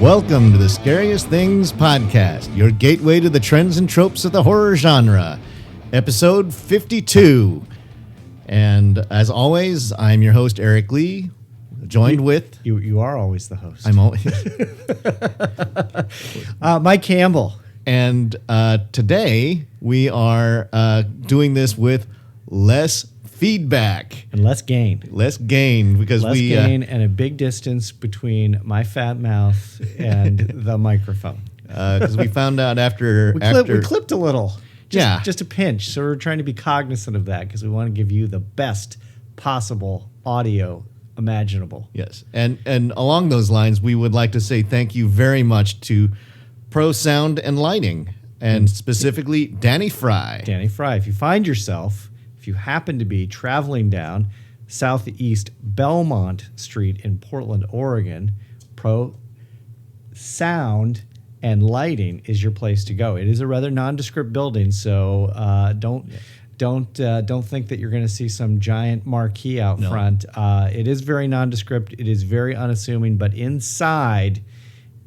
Welcome to the Scariest Things podcast, your gateway to the trends and tropes of the horror genre, episode 52. And as always, I'm your host, Eric Lee, joined with... You are always the host. I'm always... Mike Campbell. And today, we are doing this with less feedback. And less gain. Less gain, because Less gain and a big distance between my fat mouth and the microphone. Because we found out after... We clipped a little. Yeah. Just a pinch. So we're trying to be cognizant of that because we want to give you the best possible audio imaginable. Yes. And along those lines, we would like to say thank you very much to Pro Sound and Lighting, and specifically Danny Fry. Danny Fry. If you find yourself, if you happen to be traveling down Southeast Belmont Street in Portland, Oregon, Pro Sound and Lighting is your place to go. It is a rather nondescript building, so don't think that you're going to see some giant marquee out front. It is very nondescript. It is very unassuming, but inside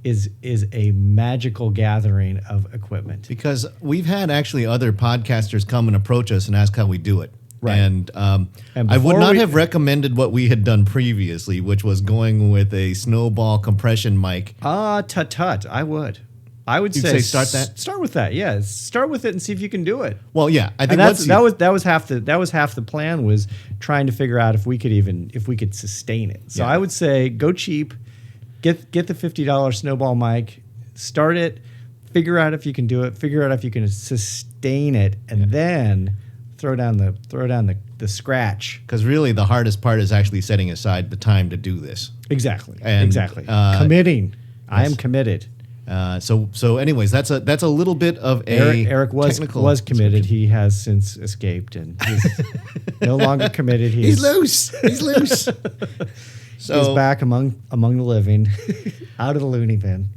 is a magical gathering of equipment. Because we've had actually other podcasters come and approach us and ask how we do it. Right. And I would not have recommended what we had done previously, which was going with a snowball compression mic. Tut. I would say start with that. Yeah, start with it and see if you can do it. Well, yeah, I think that was half the plan, was trying to figure out if we could sustain it. So yeah. I would say go cheap, get the $50 snowball mic, start it, figure out if you can do it, figure out if you can sustain it, and then throw down the scratch. Because really, the hardest part is actually setting aside the time to do this. Exactly. Yes. Committing. I am committed. So anyways, that's a little bit of a Eric was committed. He has since escaped, and he's no longer committed. He's loose. He's loose. So he's back among the living, out of the loony bin.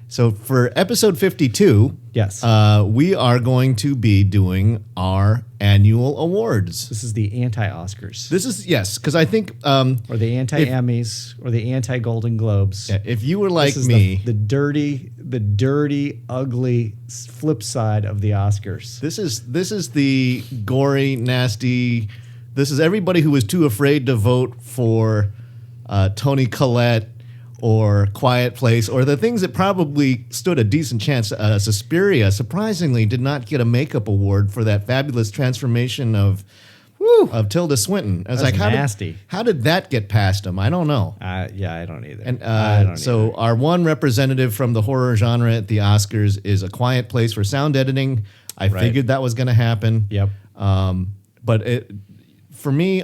So for episode 52, yes, we are going to be doing our annual awards. This is the anti-Oscars. This is, yes, because I think... or the anti-Emmys, or the anti-Golden Globes. Yeah, if you were like this is me... The dirty, ugly flip side of the Oscars. This is the gory, nasty... This is everybody who was too afraid to vote for Toni Collete or Quiet Place, or the things that probably stood a decent chance. Suspiria, surprisingly, did not get a makeup award for that fabulous transformation of Tilda Swinton. I was like, nasty. How did that get past him? I don't know. Yeah, I don't either. And I don't so either. Our one representative from the horror genre at the Oscars is A Quiet Place for sound editing. I figured that was going to happen. Yep. But for me,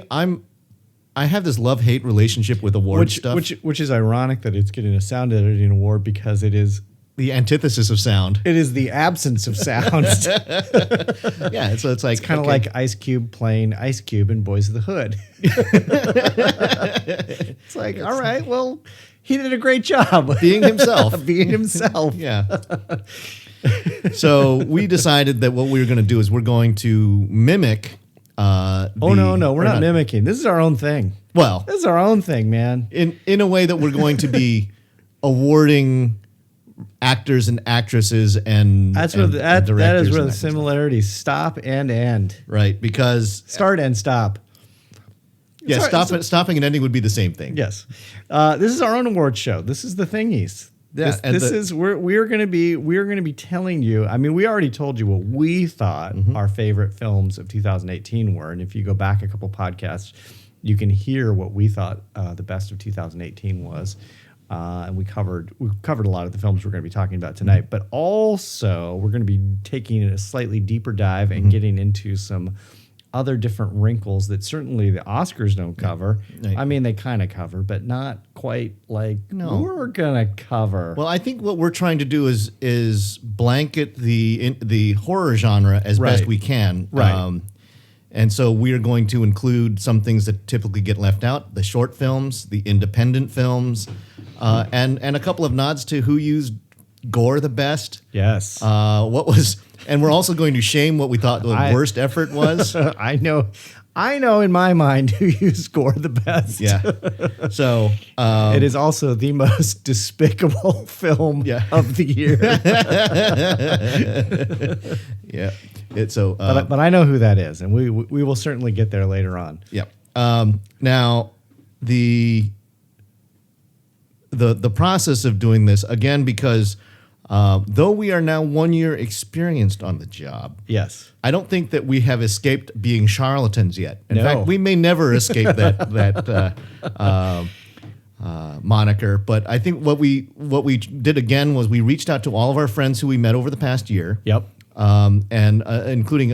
I have this love-hate relationship with award stuff. Which is ironic that it's getting a sound editing award, because it is the antithesis of sound. It is the absence of sound. Yeah, so it's like... It's kind of like Ice Cube playing Ice Cube in Boys of the Hood. It's like, all right, well, he did a great job. Being himself. Yeah. So we decided that what we were going to do is we're going to mimic... no, we're not mimicking. This is our own thing. Well, this is our own thing, man. In a way that we're going to be awarding actors and actresses and that is where the similarities stop and end. Right, because start and stop. Yeah, stopping and ending would be the same thing. Yes, this is our own award show. This is the thingies. Yeah, we're going to be telling you. I mean, we already told you what we thought our favorite films of 2018 were, and if you go back a couple podcasts, you can hear what we thought the best of 2018 was. And we covered a lot of the films we're going to be talking about tonight, but also we're going to be taking a slightly deeper dive and getting into some other different wrinkles that certainly the Oscars don't cover. Right. I mean, they kind of cover, but not quite like we're gonna cover. Well, I think what we're trying to do is blanket the horror genre as best we can. Right. And so we are going to include some things that typically get left out: the short films, the independent films, and a couple of nods to who used gore the best. Yes. And we're also going to shame what we thought the worst effort was. I know I know in my mind who you score the best. Yeah. So it is also the most despicable film of the year. Yeah. It's so. But I know who that is, and we will certainly get there later on. Yeah. Now the process of doing this again, because though we are now 1 year experienced on the job, Yes. I don't think that we have escaped being charlatans yet. In No. fact, we may never escape that moniker. But I think what we did again was we reached out to all of our friends who we met over the past year. Yep. And including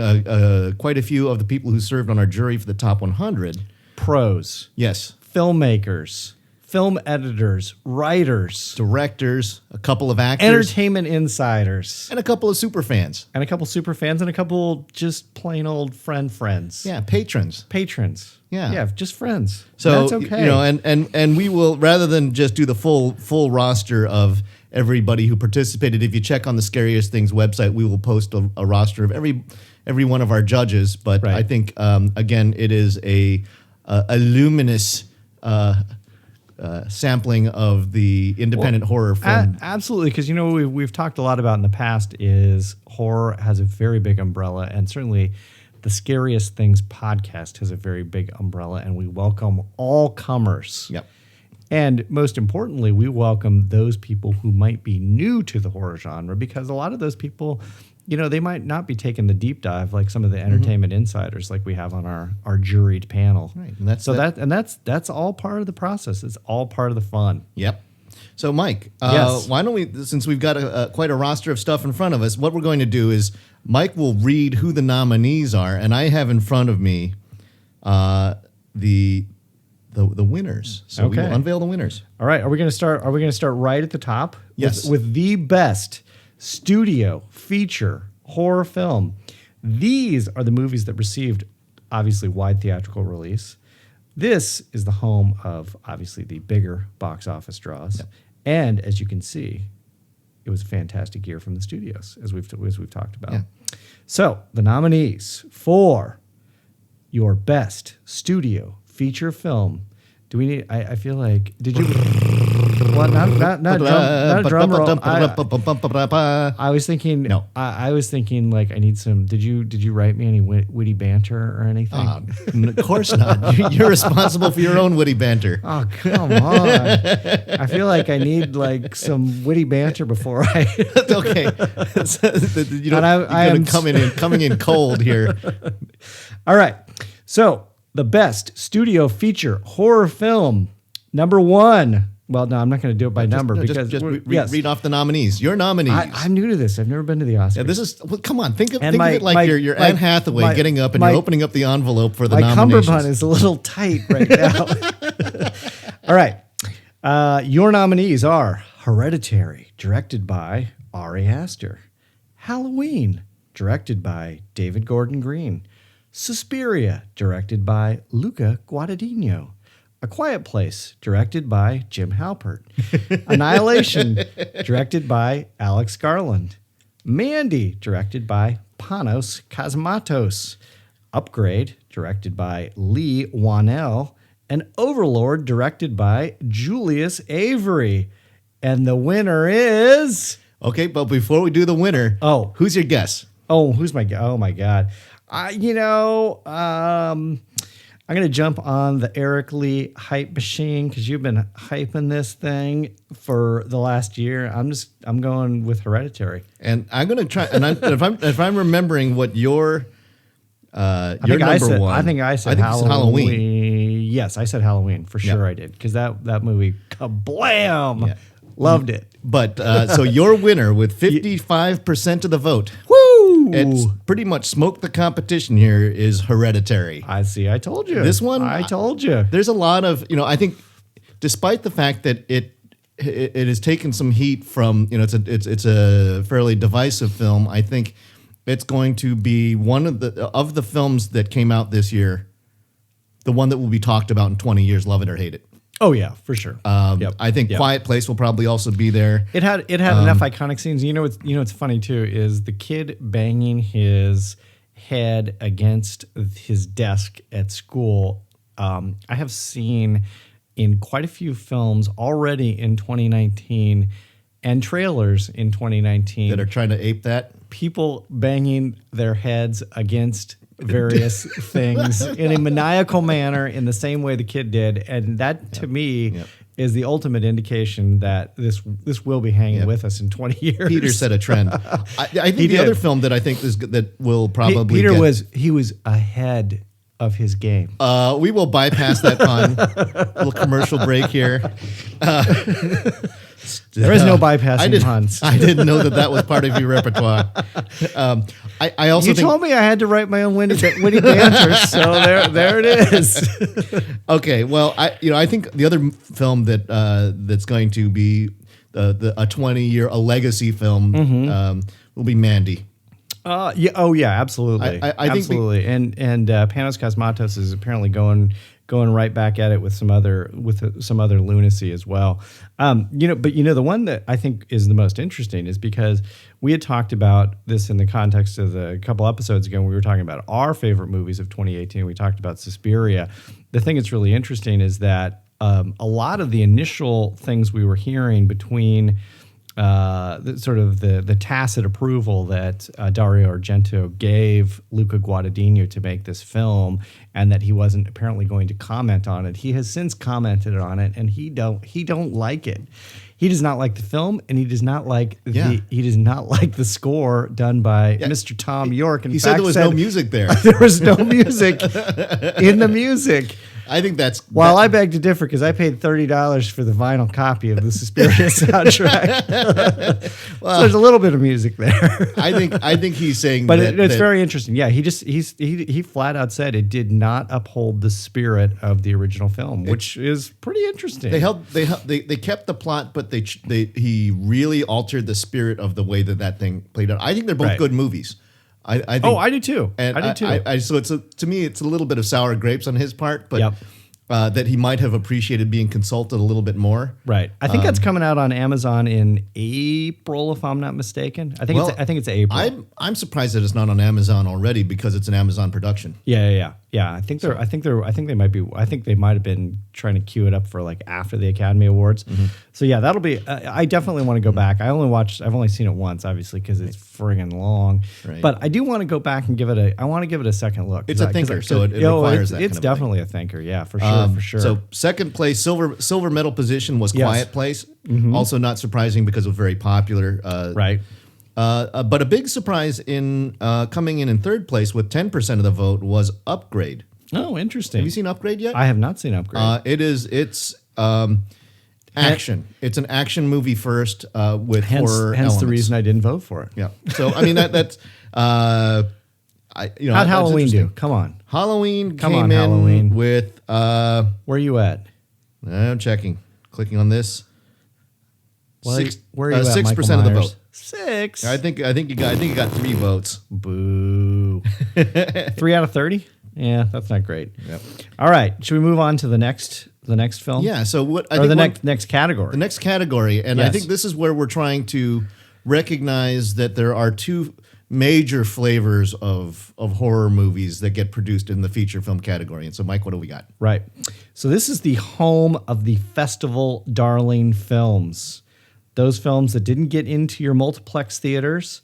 quite a few of the people who served on our jury for the top 100. Pros, Yes. filmmakers, film editors, writers, Directors, a couple of actors, entertainment insiders, and a couple of super fans. and a couple super fans, and a couple just plain old friends. Yeah, patrons. Patrons. Yeah. Yeah, just friends. So that's okay. and we will, rather than just do the full roster of everybody who participated. If you check on the Scariest Things website, we will post a roster of every one of our judges. But Right. I think again, it is a luminous sampling of the independent horror film. Absolutely, because we've talked a lot about in the past is horror has a very big umbrella, and certainly the Scariest Things podcast has a very big umbrella, and we welcome all comers. Yep. And most importantly, we welcome those people who might be new to the horror genre, because a lot of those people, they might not be taking the deep dive like some of the entertainment insiders like we have on our juried panel. Right. And that's all part of the process. It's all part of the fun. Yep. So, Mike, Yes. why don't we, since we've got quite a roster of stuff in front of us, what we're going to do is Mike will read who the nominees are, and I have in front of me the winners. So we will unveil the winners. All right. Are we going to start right at the top? Yes. With the best studio feature horror film. These are the movies that received obviously wide theatrical release. This is the home of obviously the bigger box office draws. Yep. And as you can see, it was a fantastic year from the studios, as we've talked about. Yeah. So the nominees for your best studio feature film. Do we need? I feel like. Did you? Well, not a drum roll. I was thinking. No. I was thinking like I need some. Did you write me any witty banter or anything? Of course not. You're responsible for your own witty banter. Oh, come on. I feel like I need like some witty banter before I. That's okay. You don't. I'm coming in cold here. All right. So the best studio feature horror film number one. Well, no, I'm not going to do it by number because just read off the nominees. Your nominees. I'm new to this. I've never been to the Oscars. Yeah, this is. Well, come on, think of it my like you're Anne Hathaway getting up and you're opening up the envelope for the nominations. My cummerbund is a little tight right now. All right, your nominees are Hereditary, directed by Ari Aster; Halloween, directed by David Gordon Green; Suspiria, directed by Luca Guadagnino; A Quiet Place, directed by Jim Halpert; Annihilation, directed by Alex Garland; Mandy, directed by Panos Cosmatos; Upgrade, directed by Lee Wanell; and Overlord, directed by Julius Avery. And the winner is... Okay, but before we do the winner, who's your guess? Oh, who's my... Oh, my God. I'm going to jump on the Eric Lee hype machine because you've been hyping this thing for the last year. I'm going with Hereditary. And I'm going to try. And if I'm remembering what your number one, I think I said Halloween. Yes, I said Halloween for sure. I did because that movie kablam, loved it. But so your winner with 55% of the vote. It's pretty much smoked the competition here is Hereditary. I see. I told you. This one, I told you. There's a lot of, I think despite the fact that it has taken some heat from, it's a fairly divisive film, I think it's going to be one of the films that came out this year, the one that will be talked about in 20 years, love it or hate it. Oh yeah, for sure. I think Quiet Place will probably also be there. It had enough iconic scenes. What's funny too is the kid banging his head against his desk at school. I have seen in quite a few films already in 2019 and trailers in 2019 that are trying to ape that. People banging their heads against various things in a maniacal manner in the same way the kid did. And that, to me, is the ultimate indication that this will be hanging with us in 20 years. Peter set a trend. I think the other film that I think that will probably Peter was ahead of his game. We will bypass that pun. Little commercial break here. There is no bypassing puns. I didn't know that was part of your repertoire. I also told me I had to write my own witty banter, so there it is. Okay, well, I think the other film that's going to be a 20-year legacy film will be Mandy. Absolutely. I think absolutely. And Panos Cosmatos is apparently going right back at it with some other lunacy as well. But the one that I think is the most interesting is because we had talked about this in the context of a couple episodes ago when we were talking about our favorite movies of 2018. We talked about Suspiria. The thing that's really interesting is that a lot of the initial things we were hearing between the tacit approval that Dario Argento gave Luca Guadagnino to make this film, and that he wasn't apparently going to comment on it. He has since commented on it, and he don't like it. He does not like the film, and he does not like the score done by Mr. Tom York. He said there was no music there. There was no music in the music. I think that's... I beg to differ because I paid $30 for the vinyl copy of the Suspiria soundtrack. So there's a little bit of music there. I think he's saying but it's very interesting. Yeah, he flat out said it did not uphold the spirit of the original film, which is pretty interesting. They kept the plot, but he really altered the spirit of the way that thing played out. I think they're both good movies. I think, I do too. And I do too. So to me, it's a little bit of sour grapes on his part, but that he might have appreciated being consulted a little bit more. Right. I think that's coming out on Amazon in April, if I'm not mistaken. I think it's April. I'm surprised that it's not on Amazon already because it's an Amazon production. Yeah. I think they might have been trying to queue it up for like after the Academy Awards. Mm-hmm. So yeah, that'll be. I definitely want to go back. I've only seen it once, obviously, because it's friggin' long. Right. But I do want to go back and give it a second look. It's a thinker, so it requires that. It's definitely a thinker. Yeah, for sure. So second place, silver medal position was Quiet Place. Mm-hmm. Also not surprising because it was very popular. Right. But a big surprise in coming in third place with 10% of the vote was Upgrade. Oh, interesting. Have you seen Upgrade yet? I have not seen Upgrade. It's action. It's an action movie first with horror elements. Hence the reason I didn't vote for it. Yeah. So I mean that's how'd Halloween do? Come on. Halloween came in with where are you at? I'm checking. Clicking on this. Where are you at, 6% of the vote. 6. I think you got 3 votes. Boo. 3 out of 30? Yeah, that's not great. Yep. All right, should we move on to the next film? Yeah. So next category. The next category, and I think this is where we're trying to recognize that there are 2 major flavors of horror movies that get produced in the feature film category. And so, Mike, what do we got? Right. So this is the home of the festival darling films. Those films that didn't get into your multiplex theaters.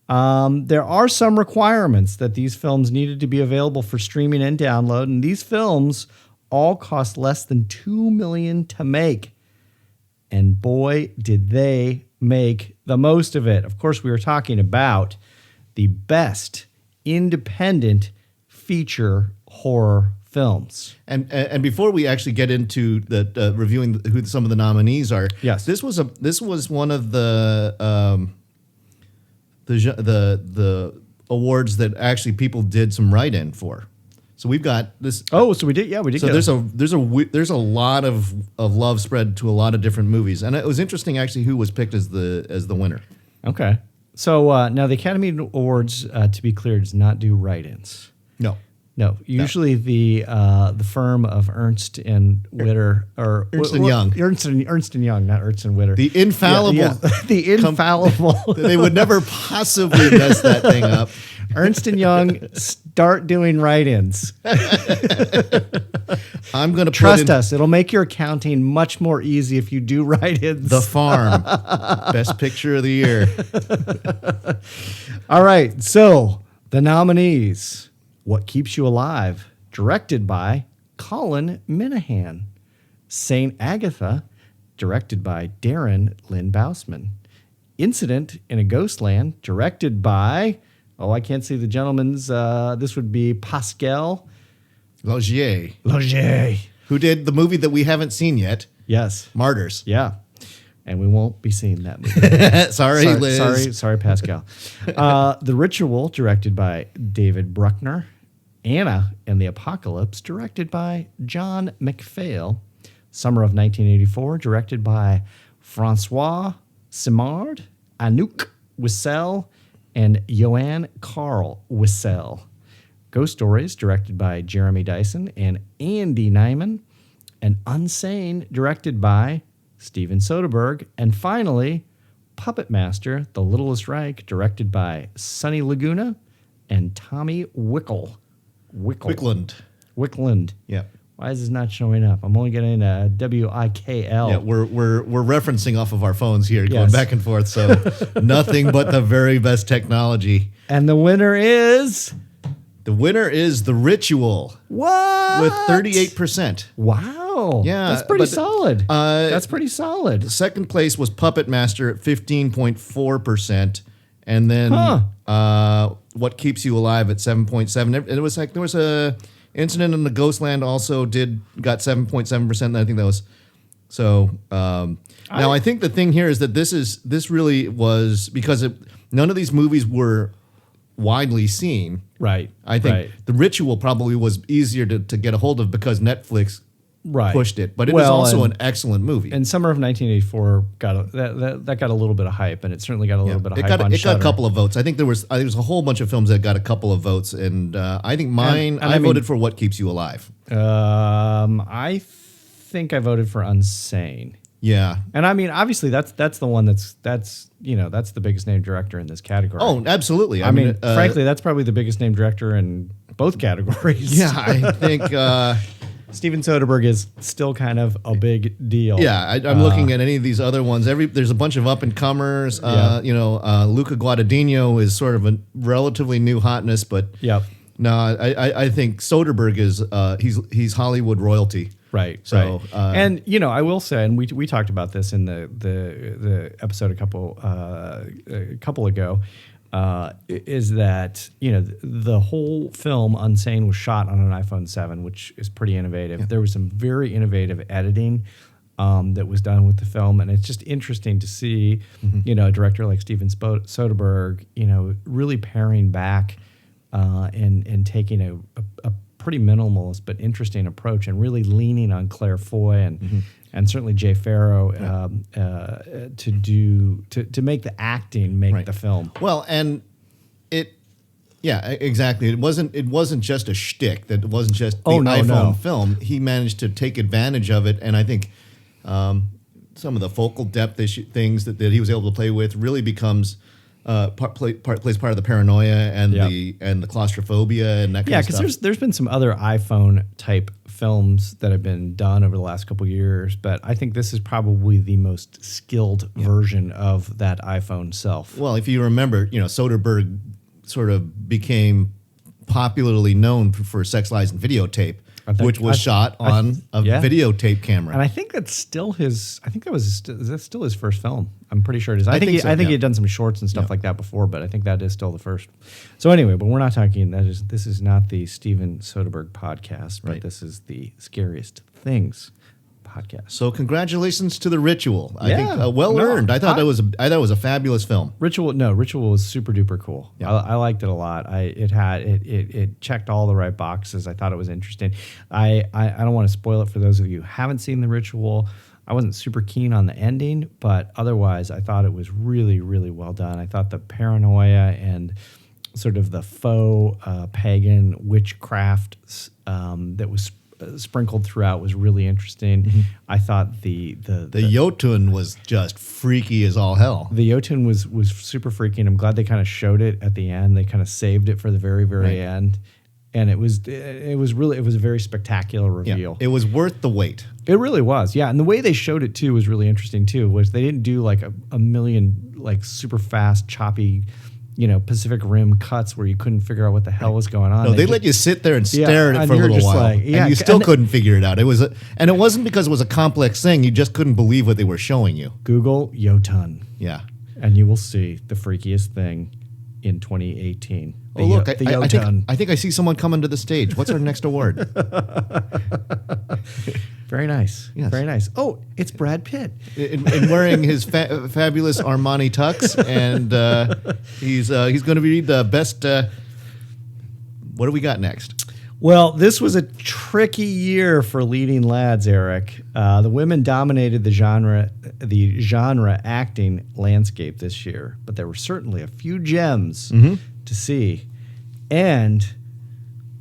There are some requirements that these films needed to be available for streaming and download, and these films all cost less than $2 million to make. And boy, did they make the most of it. Of course, we were talking about the best independent feature horror films. And before we actually get into the reviewing who some of the nominees are, yes, this was one of the awards that actually people did some write-in for. So we've got this. Oh, so we did. Yeah, we did. So there's a lot of love spread to a lot of different movies, and it was interesting actually who was picked as the winner. Okay. So now the Academy Awards, to be clear, does not do write-ins. No. Usually the firm of Ernst and Witter or Ernst and Young. Ernst and Young, not Ernst and Witter. The infallible. The infallible. They would never possibly mess that thing up. Ernst & Young, start doing write-ins. I'm going to Trust us. It'll make your accounting much more easy if you do write-ins. The Farm. Best picture of the year. All right. So the nominees, What Keeps You Alive, directed by Colin Minahan. Saint Agatha, directed by Darren Lynn Bousman. Incident in a Ghostland, directed by, I can't see the gentleman's, this would be Pascal Laugier. Laugier. Who did the movie that we haven't seen yet, Yes. Martyrs. Yeah. And we won't be seeing that movie. Sorry, Liz. Sorry, Pascal. The Ritual, directed by David Bruckner. Anna and the Apocalypse, directed by John McPhail. Summer of 1984, directed by Francois Simard, Anouk Wissel, and Joanne Carl Wissel. Ghost Stories, directed by Jeremy Dyson and Andy Nyman. And Unsane, directed by Steven Soderbergh. And finally, Puppet Master, The Littlest Reich, directed by Sonny Laguna and Tommy Wickland. Yeah. Why is this not showing up? I'm only getting WIKL. Yeah, we're referencing off of our phones here, going Yes. back and forth. So nothing but the very best technology. And the winner is... The winner is The Ritual What? with 38%. Wow. Yeah, That's pretty but, solid. That's pretty solid. Second place was Puppet Master at 15.4%, and then What Keeps You Alive at 7.7%. It was like there was a Incident in the Ghostland also got 7.7%. I think that was so. Now I think the thing here is that this really was because none of these movies were widely seen. Right. I think The Ritual probably was easier to get a hold of because Netflix pushed it, but it was also an excellent movie. And Summer of 1984 got that got a little bit of hype, and it certainly got a little bit of hype on It Shudder. got a couple of votes. I think there was a whole bunch of films that got a couple of votes, and I think mine. I voted for What Keeps You Alive. I think I voted for Unsane. Yeah, and I mean, obviously, that's the one that's the biggest name director in this category. Oh, absolutely. I mean, frankly, that's probably the biggest name director in both categories. Yeah, I think. Steven Soderbergh is still kind of a big deal. Yeah, I'm looking at any of these other ones. There's a bunch of up and comers. Luca Guadagnino is sort of a relatively new hotness, but no, I think Soderbergh is he's Hollywood royalty. Right. So, right. And I will say, and we talked about this in the episode a couple ago. Is that the whole film Unsane was shot on an iPhone 7, which is pretty innovative. Yeah. There was some very innovative editing that was done with the film, and it's just interesting to see a director like Steven Soderbergh really paring back and taking a pretty minimalist but interesting approach, and really leaning on Claire Foy and certainly Jay Farrow to make the acting make the film. Well, and exactly. It wasn't just a shtick. That it wasn't just the iPhone film. He managed to take advantage of it, and I think some of the focal depth things that he was able to play with really becomes. Plays part of the paranoia and the claustrophobia and that kind of stuff. Yeah, because there's been some other iPhone type films that have been done over the last couple of years, but I think this is probably the most skilled version of that iPhone self. Well, if you remember, Soderbergh sort of became popularly known for Sex, Lies, and Videotape, which was shot on a videotape camera. And I think that's still his. I think is that still his first film. I'm pretty sure it is. I think he had done some shorts and stuff like that before, but I think that is still the first. So anyway, but we're not talking. This is not the Steven Soderbergh podcast, but this is the Scariest Things podcast. So congratulations to The Ritual. I think well earned. I thought it was a fabulous film. Ritual was super duper cool. Yeah. I liked it a lot. It checked all the right boxes. I thought it was interesting. I don't want to spoil it for those of you who haven't seen The Ritual. I wasn't super keen on the ending, but otherwise I thought it was really, really well done. I thought the paranoia and sort of the faux pagan witchcraft that was sprinkled throughout was really interesting. I thought the Jotun was just freaky as all hell. The Jotun was super freaky, and I'm glad they kind of showed it at the end. They kind of saved it for the very, very end. And it was a very spectacular reveal. Yeah, it was worth the wait. It really was, yeah. And the way they showed it too was really interesting too. Was they didn't do like a million like super fast, choppy, Pacific Rim cuts where you couldn't figure out what the hell was going on. No, they let you sit there and stare at it for a little while, and you still couldn't figure it out. It was, and it wasn't because it was a complex thing. You just couldn't believe what they were showing you. Google Jotun, yeah, and you will see the freakiest thing in 2018. Oh, look, I think I see someone coming to the stage. What's our next award? Very nice. Yes. Very nice. Oh, it's Brad Pitt. In wearing his fabulous Armani tux, and he's going to be the best. What do we got next? Well, this was a tricky year for leading lads, Eric. The women dominated the genre acting landscape this year, but there were certainly a few gems to see, and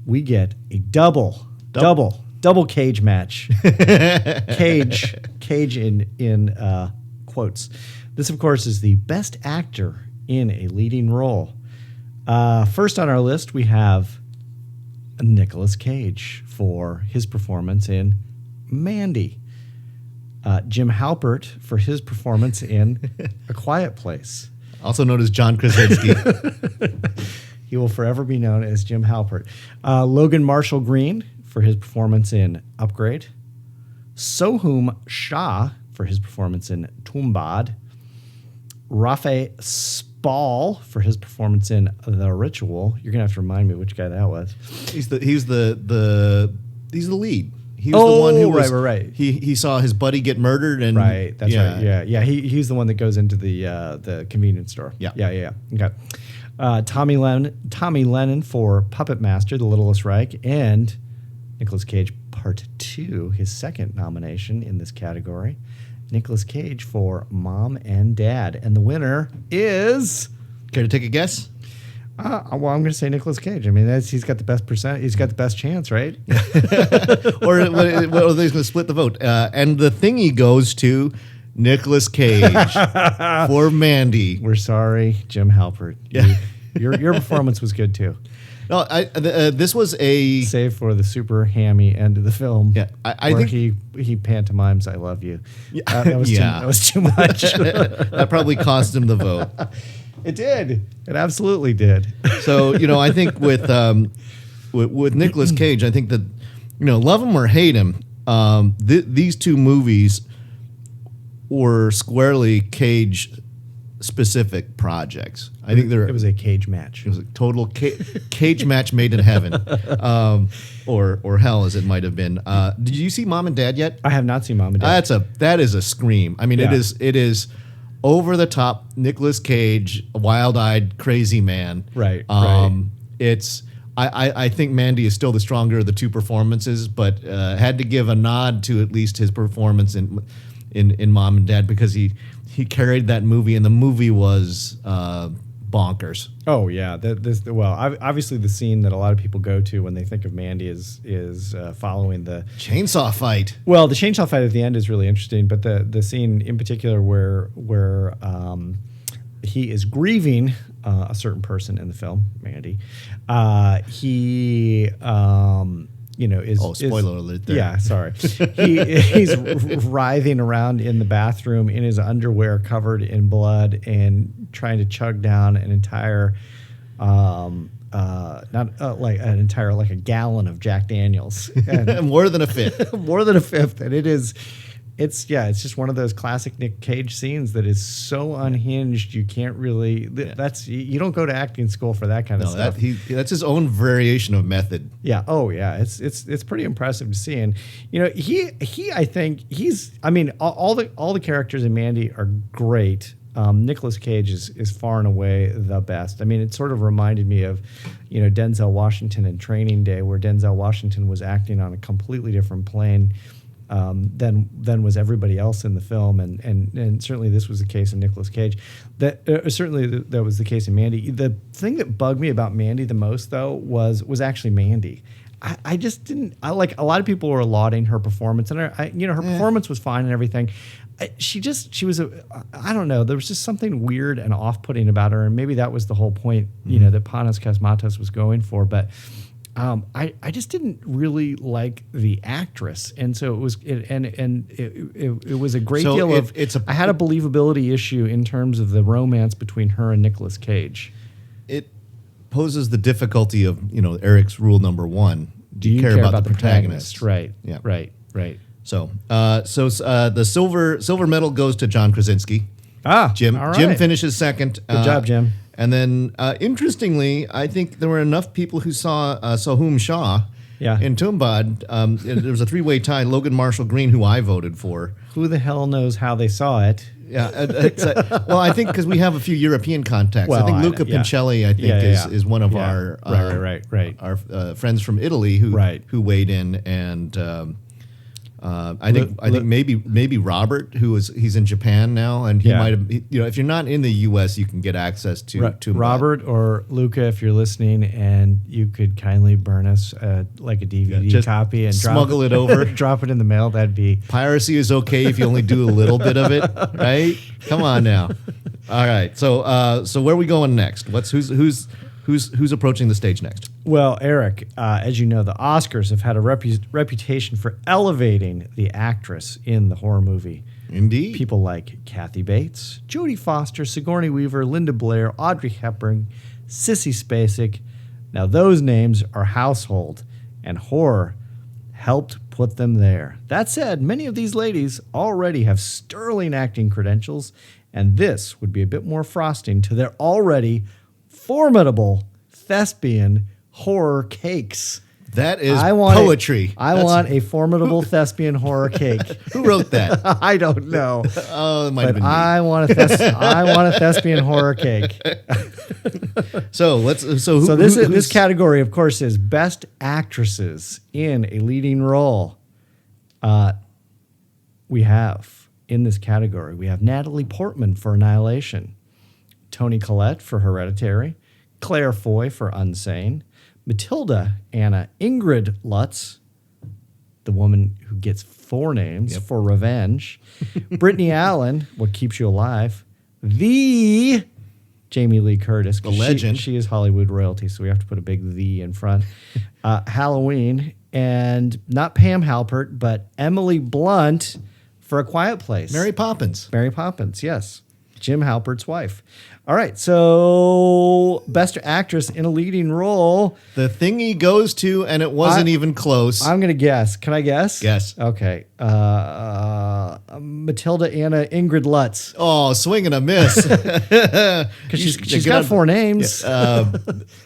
we get a double cage match. cage in quotes. This, of course, is the best actor in a leading role. First on our list, we have Nicolas Cage for his performance in Mandy. Jim Halpert for his performance in A Quiet Place. Also known as John Krasinski. He will forever be known as Jim Halpert. Logan Marshall Green for his performance in Upgrade. Sohum Shah for his performance in Tumbad. Rafe Spall for his performance in The Ritual. You're gonna have to remind me which guy that was. He's the lead. He was the one who was right. He saw his buddy get murdered, and right. That's right. Yeah. He's the one that goes into the convenience store. Yeah. Okay. Tommy Lennon for Puppet Master, The Littlest Reich, and Nicolas Cage Part 2, his second nomination in this category. Nicolas Cage for Mom and Dad, and the winner is. Care to take a guess? Well, I'm going to say Nicolas Cage. I mean, he's got the best percent. He's got the best chance, right? Or are they going to split the vote? And the thingy goes to Nicolas Cage for Mandy. We're sorry, Jim Halpert. Yeah. Your performance was good too. No, this was a save for the super hammy end of the film. Yeah, I think he pantomimes "I love you." Yeah, that was too much. That probably cost him the vote. It did. It absolutely did. So I think with Nicolas Cage, I think that love him or hate him, these two movies were squarely Cage specific projects. I think it was a cage match. It was a total cage match made in heaven, or hell, as it might have been. Did you see Mom and Dad yet? I have not seen Mom and Dad. That is a scream. I mean, it is over the top. Nicolas Cage, a wild-eyed, crazy man. Right. It's. I think Mandy is still the stronger of the two performances, but had to give a nod to at least his performance in Mom and Dad, because he carried that movie, and the movie was bonkers. Oh yeah, obviously the scene that a lot of people go to when they think of Mandy is following the chainsaw fight. Well, the chainsaw fight at the end is really interesting, but the scene in particular where he is grieving a certain person in the film, Mandy. He is spoiler alert there. Yeah, sorry. He's writhing around in the bathroom in his underwear covered in blood and trying to chug down an entire like a gallon of Jack Daniels. And more than a fifth. More than a fifth. And it's just one of those classic Nick Cage scenes that is so unhinged you can't really. You don't go to acting school for that kind of stuff. That's his own variation of method. Yeah. Oh yeah. It's pretty impressive to see, and I think all the characters in Mandy are great. Nicolas Cage is far and away the best. I mean, it sort of reminded me of, Denzel Washington in Training Day, where Denzel Washington was acting on a completely different plane than was everybody else in the film, and certainly this was the case in Nicolas Cage. That was the case in Mandy. The thing that bugged me about Mandy the most, though, was actually Mandy. I just didn't. I like a lot of people were lauding her performance, and her performance was fine and everything. She was I don't know. There was just something weird and off-putting about her, and maybe that was the whole point, that Panos Cosmatos was going for. But I just didn't really like the actress, and so it was it was a great deal of. I had a believability issue in terms of the romance between her and Nicolas Cage. It poses the difficulty of Eric's rule number one. Do you care about the protagonist? Right. Yeah. Right. So the silver medal goes to John Krasinski. Jim. All right. Jim finishes second. Good job, Jim. And then, interestingly, I think there were enough people who saw Sohum Shah in Tumbad. There was a three-way tie. Logan Marshall Green, who I voted for. Who the hell knows how they saw it? Yeah. Well, I think because we have a few European contacts. Well, I think Luca Pincelli, is one of our our friends from Italy who weighed in, and I think maybe Robert, he's in Japan now, and he might have. If you're not in the U.S., you can get access to Robert or Luca, if you're listening, and you could kindly burn us like a DVD copy and smuggle it over, drop it in the mail. That'd be piracy is okay if you only do a little bit of it, right? Come on now. All right, so where are we going next? Who's approaching the stage next? Well, Eric, as you know, the Oscars have had a reputation for elevating the actress in the horror movie. Indeed. People like Kathy Bates, Jodie Foster, Sigourney Weaver, Linda Blair, Audrey Hepburn, Sissy Spacek. Now, those names are household, and horror helped put them there. That said, many of these ladies already have sterling acting credentials, and this would be a bit more frosting to their already formidable thespian horror cakes. That is poetry. I want a formidable thespian horror cake. Who wrote that? I don't know. Oh, it might have been me. I want a thespian horror cake. This category, of course, is best actresses in a leading role. We have in this category Natalie Portman for Annihilation, Toni Collete for Hereditary, Claire Foy for Unsane, Matilda Anna Ingrid Lutz, the woman who gets 4 names, for Revenge, Brittany Allen, What Keeps You Alive, the Jamie Lee Curtis, the legend. She is Hollywood royalty, so we have to put a big "the" in front. Halloween, and not Pam Halpert, but Emily Blunt for A Quiet Place. Mary Poppins, yes. Jim Halpert's wife. All right, so best actress in a leading role. The Thingy goes to, and it wasn't even close. I'm going to guess. Can I guess? Guess. Okay. Matilda Anna Ingrid Lutz. Oh, swing and a miss. Because she's got 4 names. Yeah.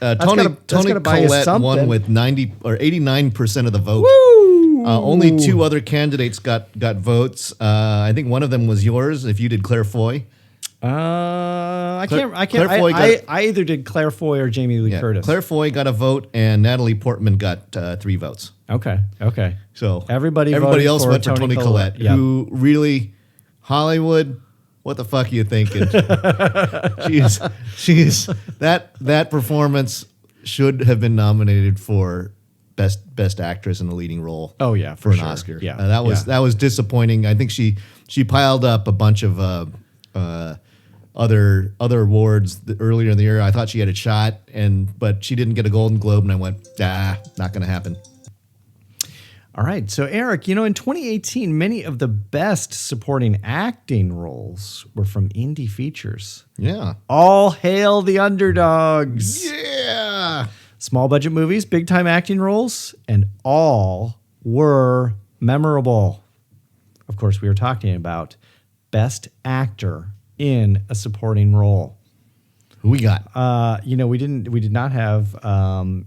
Toni Collette won with 90 or 89% of the vote. Woo! Only 2 other candidates got votes. I think one of them was yours. If you did Claire Foy. I can't. I either did Claire Foy or Jamie Lee Curtis. Claire Foy got a vote, and Natalie Portman got 3 votes. Okay. So everybody else went for Toni Collette, who really Hollywood. What the fuck are you thinking? she's that performance should have been nominated for best actress in a leading role. Oh yeah, for an sure. Oscar. Yeah, that was disappointing. I think she piled up a bunch of other awards earlier in the year. I thought she had a shot, but she didn't get a Golden Globe, and I went, not going to happen. All right, so Eric, in 2018, many of the best supporting acting roles were from indie features. Yeah. All hail the underdogs. Yeah. Small budget movies, big time acting roles, and all were memorable. Of course, we were talking about best actor in a supporting role. Who we got? We did not have the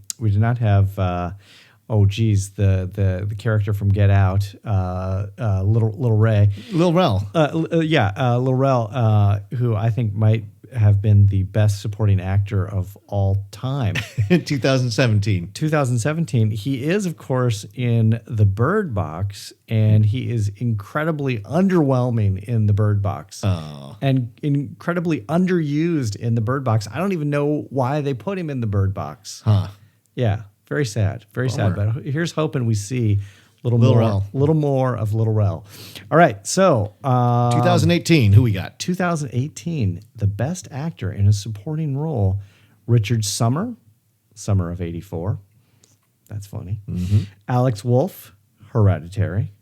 character from Get Out, Little Ray. Lil Rel. Lil Rel, who I think might have been the best supporting actor of all time. In 2017. He is, of course, in The Bird Box, and he is incredibly underwhelming in The Bird Box. Oh. And incredibly underused in The Bird Box. I don't even know why they put him in The Bird Box. Huh. Yeah. Very sad. Very sad. Bummer. But here's hoping we see Lil Rel. little more of Lil Rel. All right. So 2018, who we got? 2018, the best actor in a supporting role, Richard Summer of '84. That's funny. Mm-hmm. Alex Wolff, Hereditary.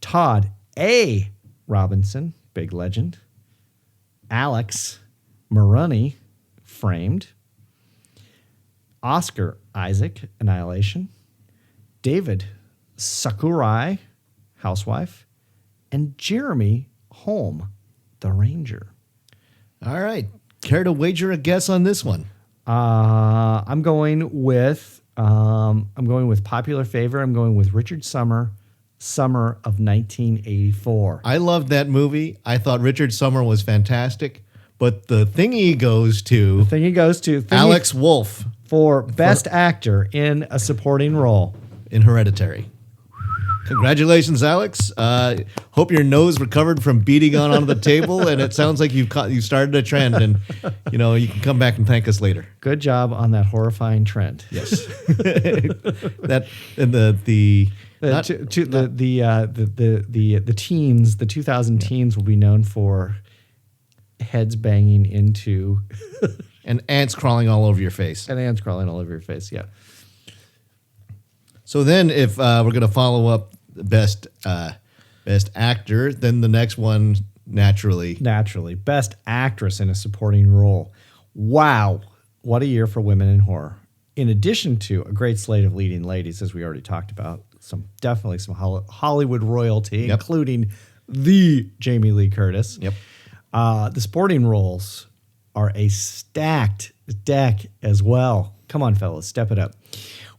Todd A. Robinson, big legend. Alex Maruni, Framed. Oscar Isaac, Annihilation. David Sakurai, Housewife. And Jeremy Holm, The Ranger. All right. Care to wager a guess on this one? I'm going with popular favor. I'm going with Richard Summer of 1984. I loved that movie. I thought Richard Summer was fantastic. But the thingy goes to Alex Wolff for Best Actor in a Supporting Role. in Hereditary. Congratulations, Alex. Hope your nose recovered from beating onto the table, and it sounds like you started a trend, and you can come back and thank us later. Good job on that horrifying trend. Yes. That and the teens, the 2000 teens will be known for heads banging into and ants crawling all over your face. and ants crawling all over your face. Yeah. So then, if we're going to follow up the best actor, then the next one naturally. Best Actress in a Supporting Role. Wow. What a year for women in horror. In addition to a great slate of leading ladies, as we already talked about, definitely some Hollywood royalty, Yep. including the Jamie Lee Curtis. Yep. The supporting roles are a stacked deck as well. Come on, fellas, step it up.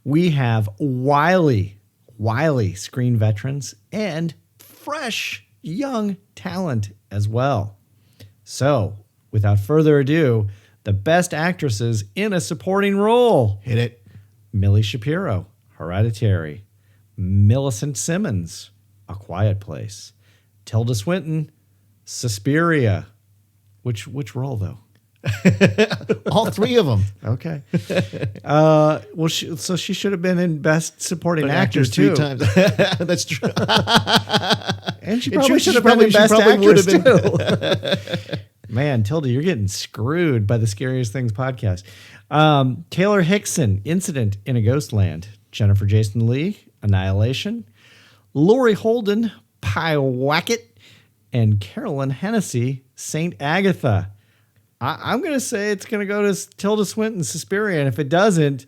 We have wily screen veterans and fresh young talent as well. So, without further ado, the best actresses in a supporting role. Hit it. Millie Shapiro, Hereditary. Millicent Simmons, A Quiet Place. Tilda Swinton, Suspiria. Which role, though? All three of them. Okay. She should have been in Best Supporting Actor Actors three too. times. That's true. And she It probably should- should have been in she Best probably would Actress have too. Man, Tilda, you're getting screwed by the Scariest Things podcast. Taylor Hickson, Incident in a Ghostland. Jennifer Jason Leigh, Annihilation. Laurie Holden, Pyewacket. And Carolyn Hennessy, Saint Agatha. I'm going to say it's going to go to Tilda Swinton, Suspiria. And if it doesn't,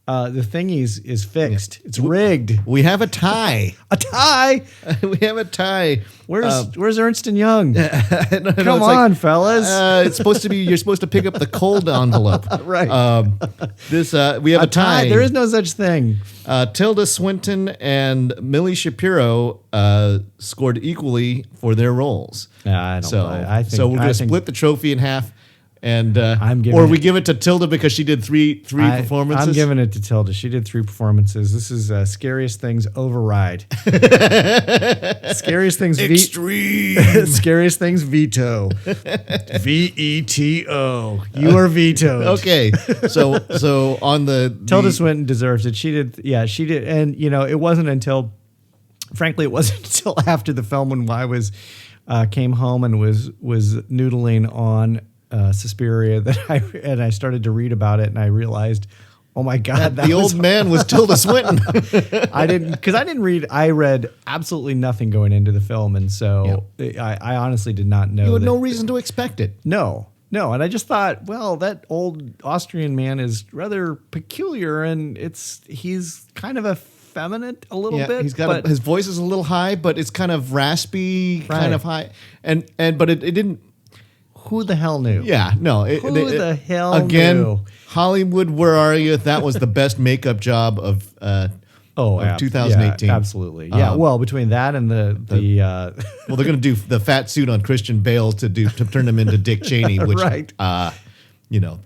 the thingies is fixed. It's rigged. We have a tie. A tie? We have a tie. Where's Ernst & Young? No, Come on, fellas. It's supposed to be. You're supposed to pick up the cold envelope. Right. We have a tie. There is no such thing. Tilda Swinton and Millie Shapiro scored equally for their roles. I don't know. I think, so we're going to I think- split the trophy in half, and giving we give it to Tilda because she did three performances. I'm giving it to Tilda. She did 3 performances. This is Scariest Things Override. Scariest Things Extreme. Scariest Things Veto. VETO. You are vetoed. Okay, so on the Tilda Swinton deserves it. She did. Yeah, she did. And it wasn't until, frankly, it wasn't until after the film when I came home and was noodling on Suspiria that I started to read about it, and I realized, oh my God, the old man was Tilda Swinton. I read absolutely nothing going into the film, and so I honestly did not know. You had no reason to expect it. No, and I just thought, well, that old Austrian man is rather peculiar, and he's kind of effeminate a little bit. He's got his voice is a little high, but it's kind of raspy, kind of high, but it didn't. Who the hell knew? Yeah, no. Who the hell again, knew? Hollywood, where are you? That was the best makeup job of 2018. Yeah, absolutely. Yeah. Well, between that and the well, they're going to do the fat suit on Christian Bale to turn him into Dick Cheney, which right. That's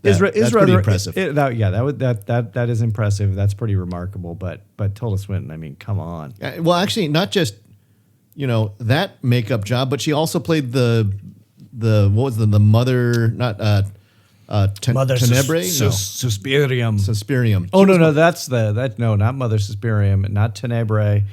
is pretty impressive. That is impressive. That's pretty remarkable. But Tilda Swinton, I mean, come on. Well, actually, not just that makeup job, but she also played the mother, not Tenebrae? No. Suspirium. Suspirium. Oh no, that's no, not Mother Suspirium, not Tenebrae.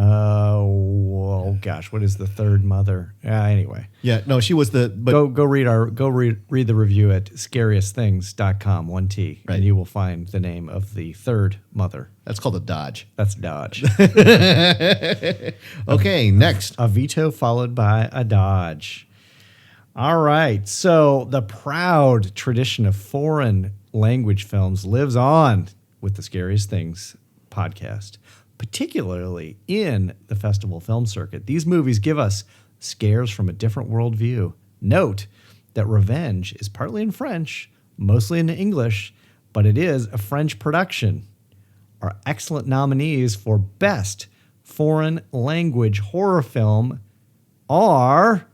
Oh gosh, what is the third mother? Anyway. Yeah, no, she was the. But go read the review at scariestthings.com, 1T, Right. and you will find the name of the third mother. that's called a Dodge. That's Dodge. Okay, next. A veto followed by a Dodge. All right, so the proud tradition of foreign language films lives on with the Scariest Things podcast, particularly in the festival film circuit. These movies give us scares from a different worldview. Note that Revenge is partly in French, mostly in English, but it is a French production. Our excellent nominees for Best Foreign Language Horror Film are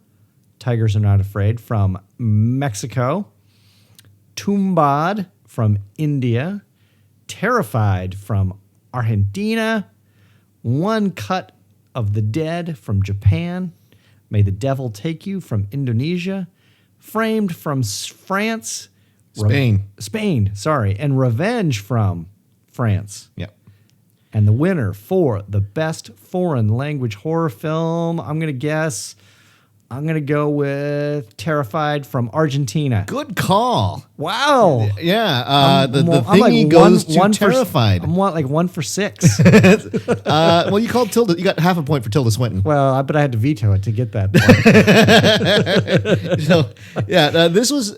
Tigers Are Not Afraid from Mexico, Tumbad from India, Terrified from Argentina, One Cut of the Dead from Japan, May the Devil Take You from Indonesia, Framed from France, Spain. and Revenge from France. Yeah. And the winner for the best foreign language horror film, I'm going to go with Terrified from Argentina. Good call. Wow. Yeah. The I'm thingy goes to Terrified. I'm like 1 for 6. Well, you called Tilda. You got half a point for Tilda Swinton. Well, but I had to veto it to get that point. So, yeah, this was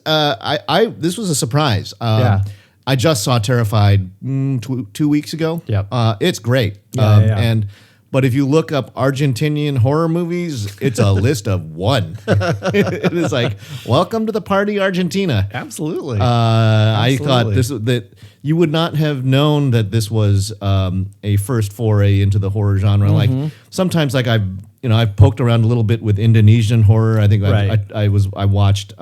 this was a surprise. Yeah. I just saw Terrified 2 weeks ago. Yep. It's great. Yeah. But if you look up Argentinian horror movies, it's a list of one. It is like, welcome to the party, Argentina. Absolutely. I thought that you would not have known that this was a first foray into the horror genre. Mm-hmm. Like sometimes, like I've poked around a little bit with Indonesian horror. I think Right. I watched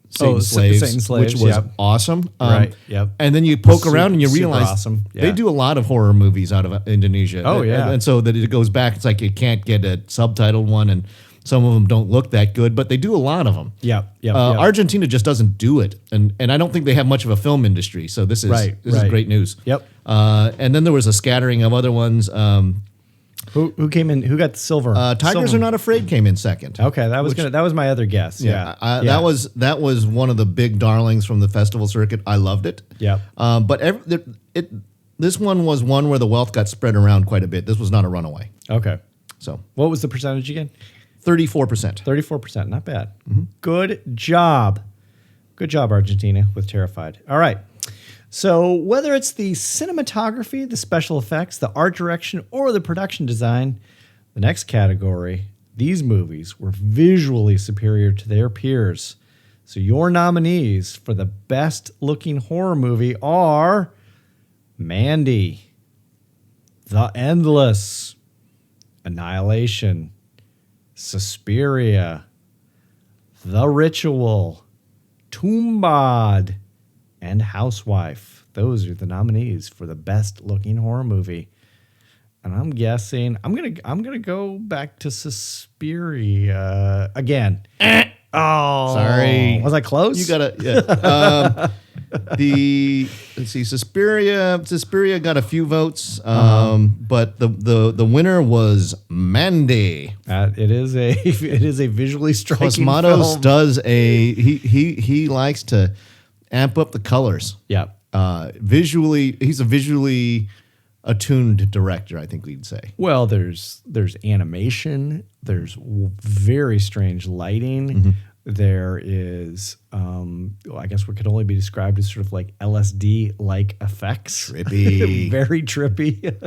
Satan Slaves, which was awesome. Right. Yep. And then you poke around and you Super realize awesome. Yeah. they do a lot of horror movies out of Indonesia. Oh, yeah. And so that it goes back. It's like you can't get a subtitled one, and some of them don't look that good, but they do a lot of them. Yep. Argentina just doesn't do it, and I don't think they have much of a film industry. So this is is great news. Yep. And then there was a scattering of other ones. Who came in? Who got the silver? Tigers Are Not Afraid came in second. Okay, that was my other guess. Yeah. That was one of the big darlings from the festival circuit. I loved it. Yeah. But this one was one where the wealth got spread around quite a bit. This was not a runaway. Okay. So what was the percentage again? 34%. 34%. Not bad. Mm-hmm. Good job. Good job, Argentina, with Terrified. All right. So whether it's the cinematography, the special effects, the art direction, or the production design, the next category, these movies were visually superior to their peers. So your nominees for the best looking horror movie are Mandy, The Endless, Annihilation, Suspiria, The Ritual, Tumbad, and Housewife. Those are the nominees for the best looking horror movie. And I'm guessing I'm gonna go back to Suspiria again. Oh, sorry. Was I close? You gotta let's see, Suspiria got a few votes, but the winner was Mandy. It is a visually striking Cosmatos film. does he likes to amp up the colors. Yeah. He's a visually attuned director, I think we'd say. Well, there's animation. There's very strange lighting. Mm-hmm. There is, I guess what could only be described as sort of like LSD-like effects. Trippy. Very trippy. Yep.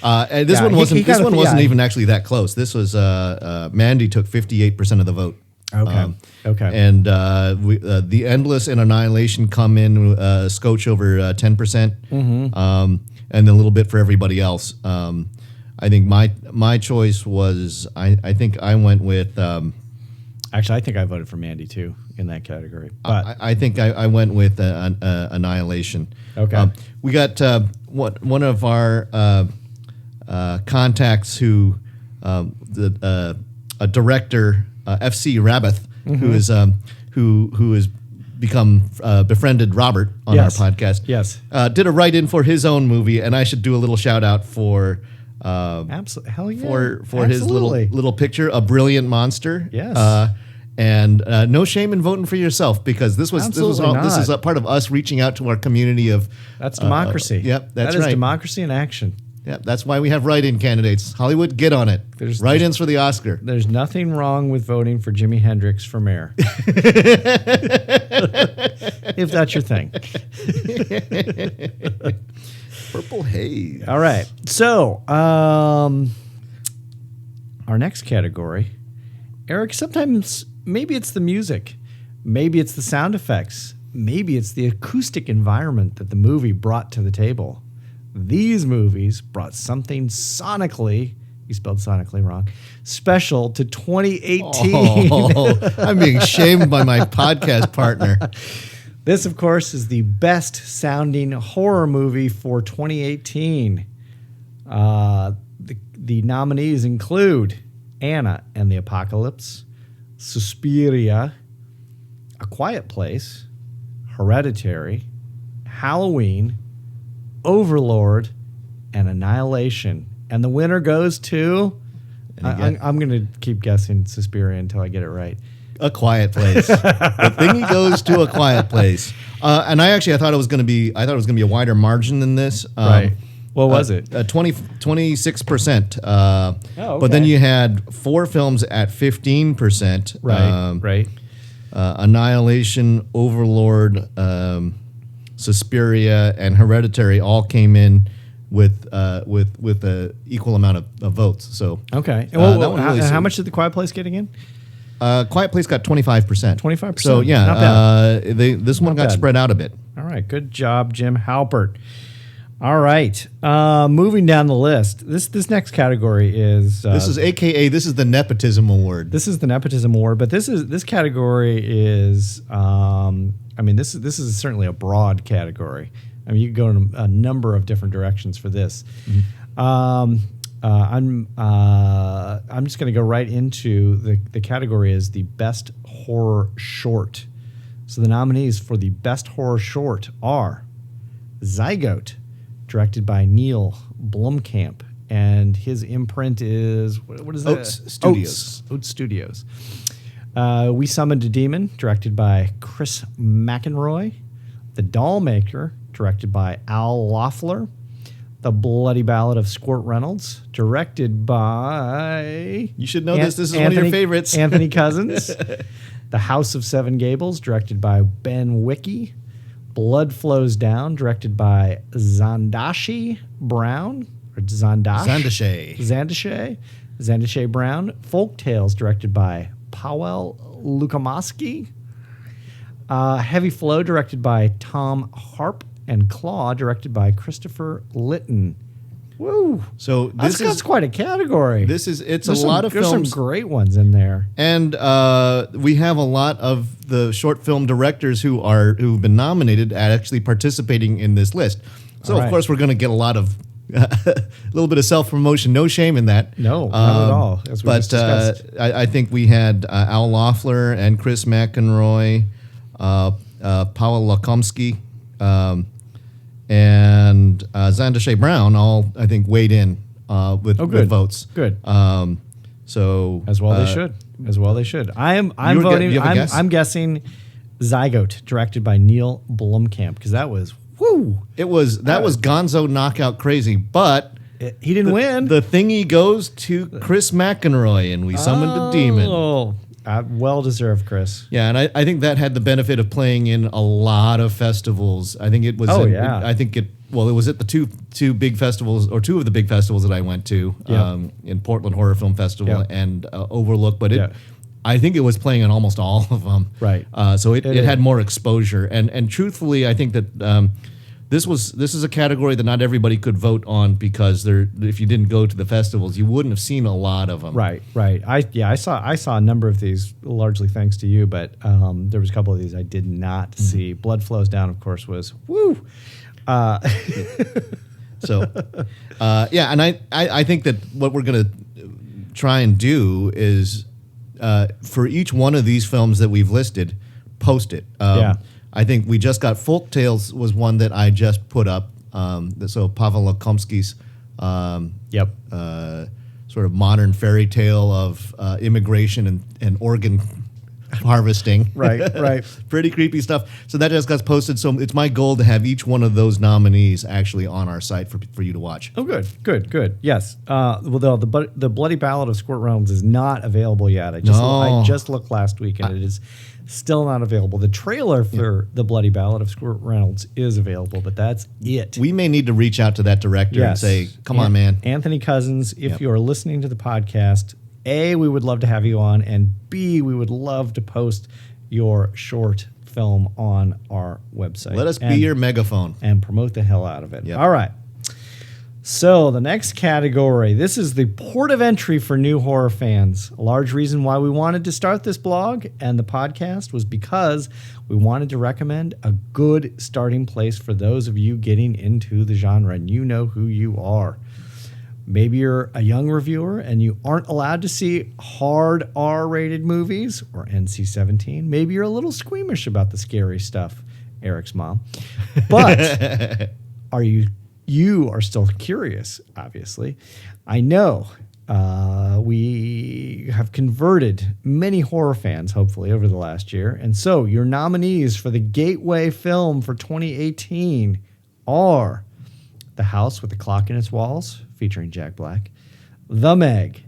And this one wasn't even actually that close. This was Mandy took 58% of the vote. Okay. And The Endless and Annihilation come in scotch over 10%, and then a little bit for everybody else. I think my choice was I think I went with. Actually, I think I voted for Mandy too in that category. But I think I went with Annihilation. Okay. We got one of our contacts who a director. FC Rabbith who is who has become befriended Robert on Yes. our podcast. Yes. Did a write-in for his own movie, and I should do a little shout out for Absolutely. Hell yeah. for his little picture, A Brilliant Monster. Yes. And no shame in voting for yourself, because this is a part of us reaching out to our community of. That's democracy. Yep, that's That is right. democracy in action. Yep, that's why we have write-in candidates. Hollywood, get on it. Write-ins for the Oscar. There's nothing wrong with voting for Jimi Hendrix for mayor. If that's your thing. Purple Haze. All right. So, our next category, Eric, sometimes maybe it's the music, maybe it's the sound effects, maybe it's the acoustic environment that the movie brought to the table. These movies brought something sonically, you spelled sonically wrong, special to 2018. Oh, I'm being shamed by my podcast partner. This, of course, is the best sounding horror movie for 2018. The nominees include Anna and the Apocalypse, Suspiria, A Quiet Place, Hereditary, Halloween, Overlord, and Annihilation. And the winner goes to... I'm going to keep guessing Suspiria until I get it right. A Quiet Place. The thing he goes to A Quiet Place. And I thought it was going to be a wider margin than this. Right. What was it? 26%. Okay. But then you had 4 films at 15%. Right. Annihilation, Overlord, Suspiria, and Hereditary all came in with a equal amount of votes. So Okay. that one really how suited. much did The Quiet Place get again? Quiet Place got 25%. 25%. So yeah, Not bad. this one got bad. spread out a bit. All right. Good job, Jim Halpert. All right. Moving down the list. This next category is... This is the Nepotism Award. This is the Nepotism Award, but this category is... this is certainly a broad category. I mean, you could go in a number of different directions for this. Mm-hmm. I'm just going to go right into the category is the best horror short. So the nominees for the best horror short are Zygote, directed by Neil Blomkamp, and his imprint is what is that? Oats Studios. Oats Studios. We Summoned a Demon, directed by Chris McEnroy. The Dollmaker, directed by Al Loeffler. The Bloody Ballad of Squirt Reynolds, directed by... You should know this. This is one of your favorites. Anthony Cousins. The House of Seven Gables, directed by Ben Wicki. Blood Flows Down, directed by Zandashi Brown. Or Zandash? Zandashay Brown. Folk Tales, directed by Powell Lukamoski. Heavy Flow, directed by Tom Harp. And Claw, directed by Christopher Litton. Woo! So that's quite a category. There's a lot of films. There's some great ones in there. And we have a lot of the short film directors who've been nominated at actually participating in this list. So of course we're going to get a lot of a little bit of self-promotion. No shame in that. No, not at all. As we just discussed. I think we had Al Loeffler and Chris McEnroy, Paweł Lukomski, and Zandashay Brown all, I think, weighed in with votes. Good. So as well they should. As well they should. I'm voting. you have a guess? I'm guessing Zygote, directed by Neil Blomkamp, because that was woo. That was Gonzo knockout crazy, but he didn't win. The thingy goes to Chris McEnroy, and We Summoned a Demon. Oh, well deserved, Chris. Yeah, and I think that had the benefit of playing in a lot of festivals. I think it was. It was at the two big festivals, or two of the big festivals that I went to, in Portland Horror Film Festival and Overlook. But I think it was playing in almost all of them. Right. So it had more exposure, and truthfully, I think that this is a category that not everybody could vote on, because if you didn't go to the festivals, you wouldn't have seen a lot of them. Right. I saw a number of these, largely thanks to you, but there was a couple of these I did not see. Blood Flows Down, of course, was woo. So, and I think that what we're going to try and do is for each one of these films that we've listed, post it. I think we just got Folk Tales was one that I just put up. So Pavel Lakomsky's sort of modern fairy tale of immigration and organ harvesting. Right. Pretty creepy stuff. So that just got posted. So it's my goal to have each one of those nominees actually on our site for you to watch. Oh, good. Yes. Well, the Bloody Ballad of Squirt Reynolds is not available yet. I just looked last week, and it is still not available. The trailer for the Bloody Ballad of Squirt Reynolds is available, but that's it. We may need to reach out to that director and say, come on, man. Anthony Cousins, if you are listening to the podcast, A, we would love to have you on, and B, we would love to post your short film on our website. Let us be your megaphone. And promote the hell out of it. Yep. All right. So the next category, this is the port of entry for new horror fans. A large reason why we wanted to start this blog and the podcast was because we wanted to recommend a good starting place for those of you getting into the genre, and you know who you are. Maybe you're a young reviewer and you aren't allowed to see hard R-rated movies or NC-17. Maybe you're a little squeamish about the scary stuff, Eric's mom. But you are still curious, obviously. I know we have converted many horror fans, hopefully, over the last year. And so your nominees for the Gateway film for 2018 are The House with the Clock in Its Walls, featuring Jack Black, The Meg,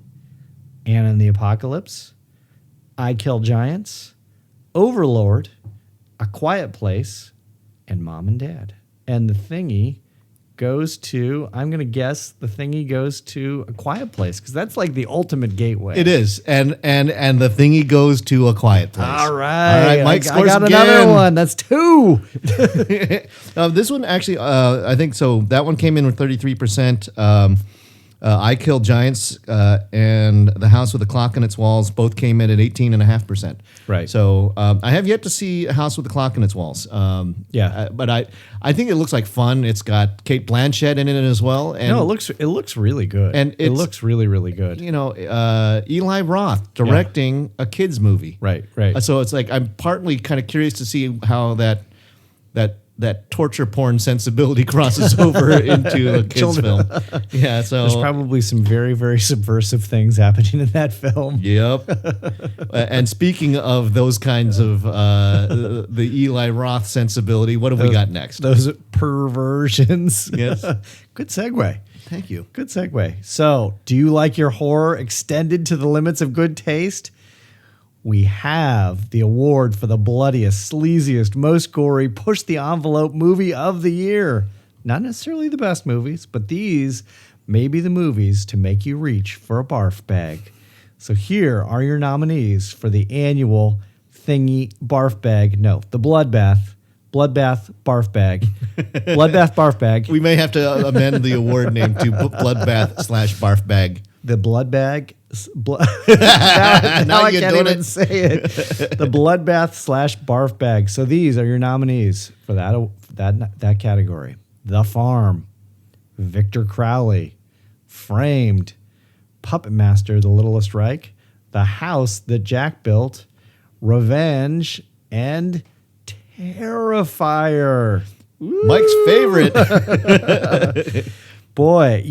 Anna and the Apocalypse, I Kill Giants, Overlord, A Quiet Place, and Mom and Dad. And The Thingy goes to, I'm going to guess The Thingy goes to A Quiet Place, because that's like the ultimate gateway. It is. And The Thingy goes to A Quiet Place. All right. Mike scores I got again. another one. That's 2. This one actually, I think so. That one came in with 33%. I Kill Giants and The House with the Clock in Its Walls both came in at 18.5%. Right. So I have yet to see A House with the Clock in Its Walls. But I think it looks like fun. It's got Cate Blanchett in it as well. And no, it looks really good. And it looks really, really good. You know, Eli Roth directing a kids movie. Right. So it's like I'm partly kind of curious to see how that torture porn sensibility crosses over into a kids film. Yeah, so there's probably some very, very subversive things happening in that film. Yep. And speaking of those kinds of the Eli Roth sensibility, what have we got next? Those perversions. Yes. Good segue. Thank you. Good segue. So, do you like your horror extended to the limits of good taste? We have the award for the bloodiest, sleaziest, most gory, push-the-envelope movie of the year. Not necessarily the best movies, but these may be the movies to make you reach for a barf bag. So here are your nominees for the annual Thingy Barf Bag. No, the Bloodbath Barf Bag. Bloodbath Barf Bag. We may have to amend the award name to Bloodbath/Barf Bag. The Blood Bag. now I can't even say it. The Bloodbath/Barf Bag. So these are your nominees for that category. The Farm, Victor Crowley, Framed, Puppet Master: The Littlest Reich, The House That Jack Built, Revenge, and Terrifier. Mike's favorite. Boy,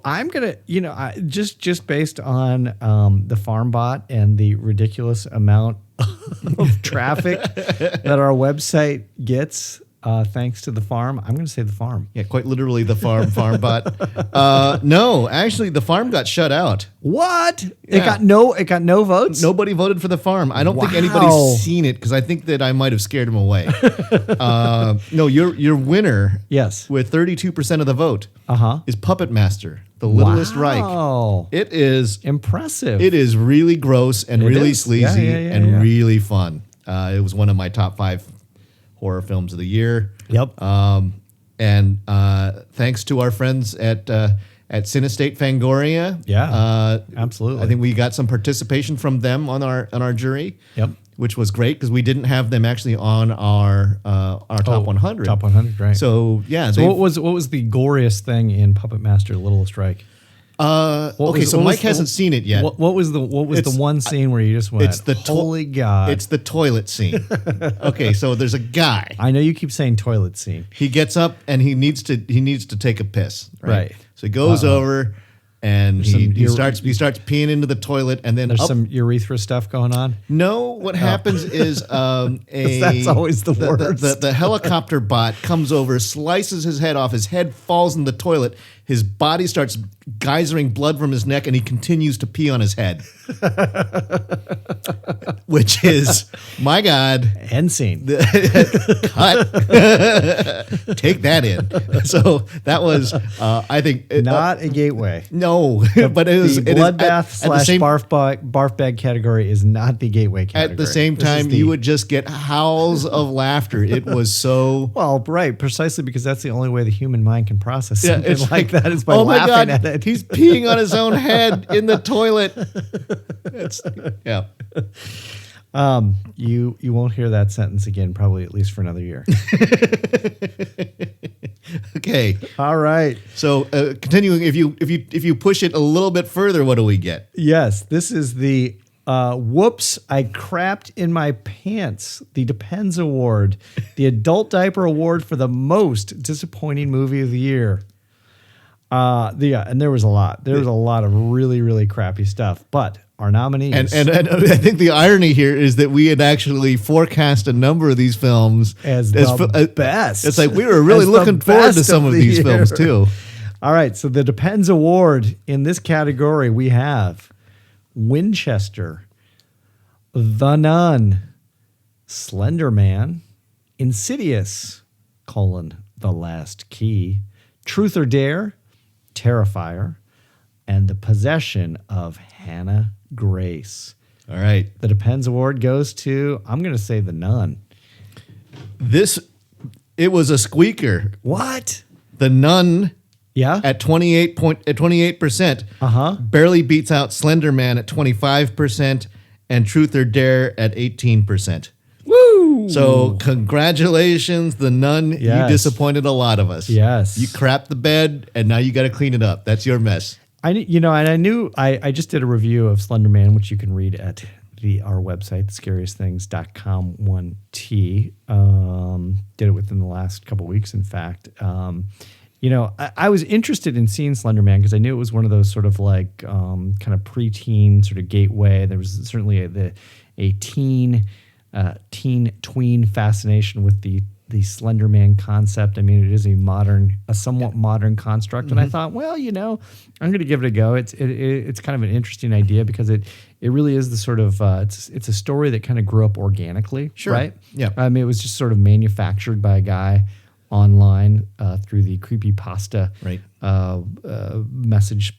I'm going to, just based on the farm bot and the ridiculous amount of traffic that our website gets, thanks to the farm, I'm going to say the farm. Yeah, quite literally the farm bot. No, actually, the farm got shut out. What? Yeah. It got no votes? Nobody voted for the farm. I don't think anybody's seen it because I think that I might have scared him away. No, your winner, yes, with 32% of the vote, is Puppet Master: The Littlest Reich. It is impressive. It is really gross and really sleazy and really fun. It was one of my top 5 horror films of the year. Yep. And thanks to our friends at Cinestate Fangoria. Yeah. Absolutely. I think we got some participation from them on our jury. Yep. Which was great because we didn't have them actually on our top 100. Top 100, right? So yeah. So what was the goriest thing in Puppet Master: Littlest Reich? Okay, so Mike hasn't seen it yet. What was the one scene where you just went, It's the holy God? It's the toilet scene. Okay, so there's a guy. I know you keep saying toilet scene. He gets up and he needs to take a piss. Right. So he goes over and he starts peeing into the toilet, and then There's some urethra stuff going on. No, what happens is that's always the worst. The helicopter bot comes over, slices his head off. His head falls in the toilet. His body starts geysering blood from his neck, and he continues to pee on his head. Which is, my God. End scene. Cut. Take that in. So that was, I think... Not a gateway. No, but it was... The bloodbath / barf bag category is not the gateway category. At the same time, you would just get howls of laughter. It was so... Well, right, precisely because that's the only way the human mind can process something like that is by oh my laughing God, at it. He's peeing on his own head in the toilet. Yeah. You won't hear that sentence again, probably at least for another year. Okay. All right. So continuing, if you push it a little bit further, what do we get? Yes, this is the whoops, I crapped in my pants. The Depends Award, the Adult Diaper Award for the most disappointing movie of the year. And there was a lot. There was a lot of really, really crappy stuff. But our nominees, and I think the irony here is that we had actually forecast a number of these films as the best. It's like we were really looking forward to some of these films too. All right, so the Depends Award in this category we have Winchester, The Nun, Slender Man, Insidious, The Last Key, Truth or Dare, Terrifier, and The Possession of Hannah Grace. All right. The Depends Award goes to, I'm going to say, The Nun. It was a squeaker. What? The Nun, yeah, at 28%, barely beats out Slender Man at 25%, and Truth or Dare at 18%. Woo! So congratulations, The Nun. Yes. You disappointed a lot of us. Yes. You crapped the bed, and now you got to clean it up. That's your mess. I just did a review of Slender Man, which you can read at our website, scariestthings.com. 1T. Did it within the last couple of weeks, in fact. I was interested in seeing Slender Man because I knew it was one of those sort of like kind of preteen sort of gateway. There was certainly a teen tween fascination with the Slender Man concept. I mean, it is a somewhat modern construct, and I thought, well, I'm going to give it a go. It's kind of an interesting idea because it really is the sort of it's a story that kind of grew up organically, sure. Right? Yeah. I mean, it was just sort of manufactured by a guy online through the creepypasta right. message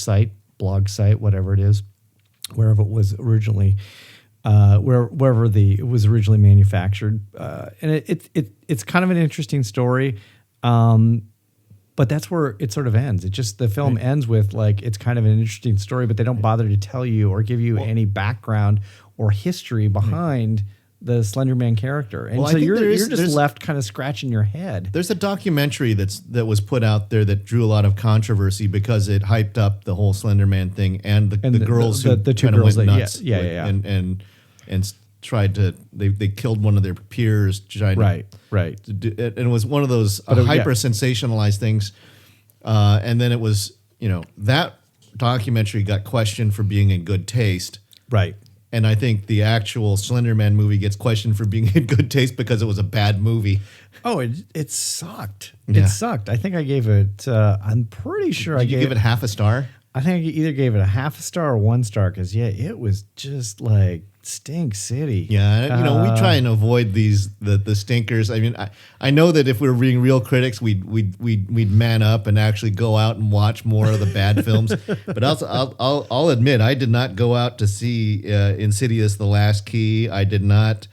site, blog site, whatever it is, wherever it was originally. Wherever it was originally manufactured, and it's kind of an interesting story, but that's where it sort of ends. The film ends with like it's kind of an interesting story, but they don't bother to tell you or give you any background or history behind the Slender Man character, and so you're just left kind of scratching your head. There's a documentary that was put out there that drew a lot of controversy because it hyped up the whole Slender Man thing and the girls who the two kind of girls went that, nuts, yeah. And tried to they killed one of their peers trying right to do, and it was one of those hyper sensationalized things, and then it was that documentary got questioned for being in good taste, right. And I think the actual Slender Man movie gets questioned for being in good taste because it was a bad movie. Oh, it sucked. Yeah. It sucked. I think I gave it. I'm pretty sure Did you give it half a star? I think I either gave it a half a star or 1 star because it was just like Stink City. Yeah, we try and avoid the stinkers. I mean, I know that if we were being real critics, we'd man up and actually go out and watch more of the bad films. But I'll admit, I did not go out to see Insidious: The Last Key. I did not.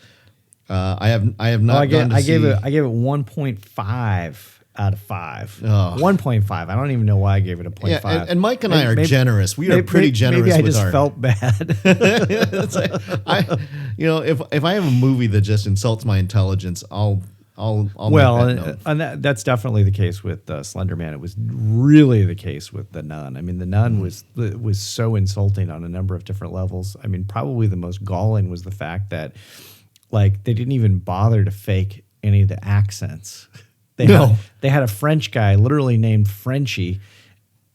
I have not. I gave it 1.5 out of 5. Oh. 1.5. I don't even know why I gave it a 0.5. Yeah, and Mike and I are generous. We are pretty generous. Maybe I just felt bad. It's like, if I have a movie that just insults my intelligence, I'll I'll Well, make that note. and that's definitely the case with Slender Man. It was really the case with The Nun. I mean, The Nun was so insulting on a number of different levels. I mean, probably the most galling was the fact that, like, they didn't even bother to fake any of the accents. They had a French guy literally named Frenchie,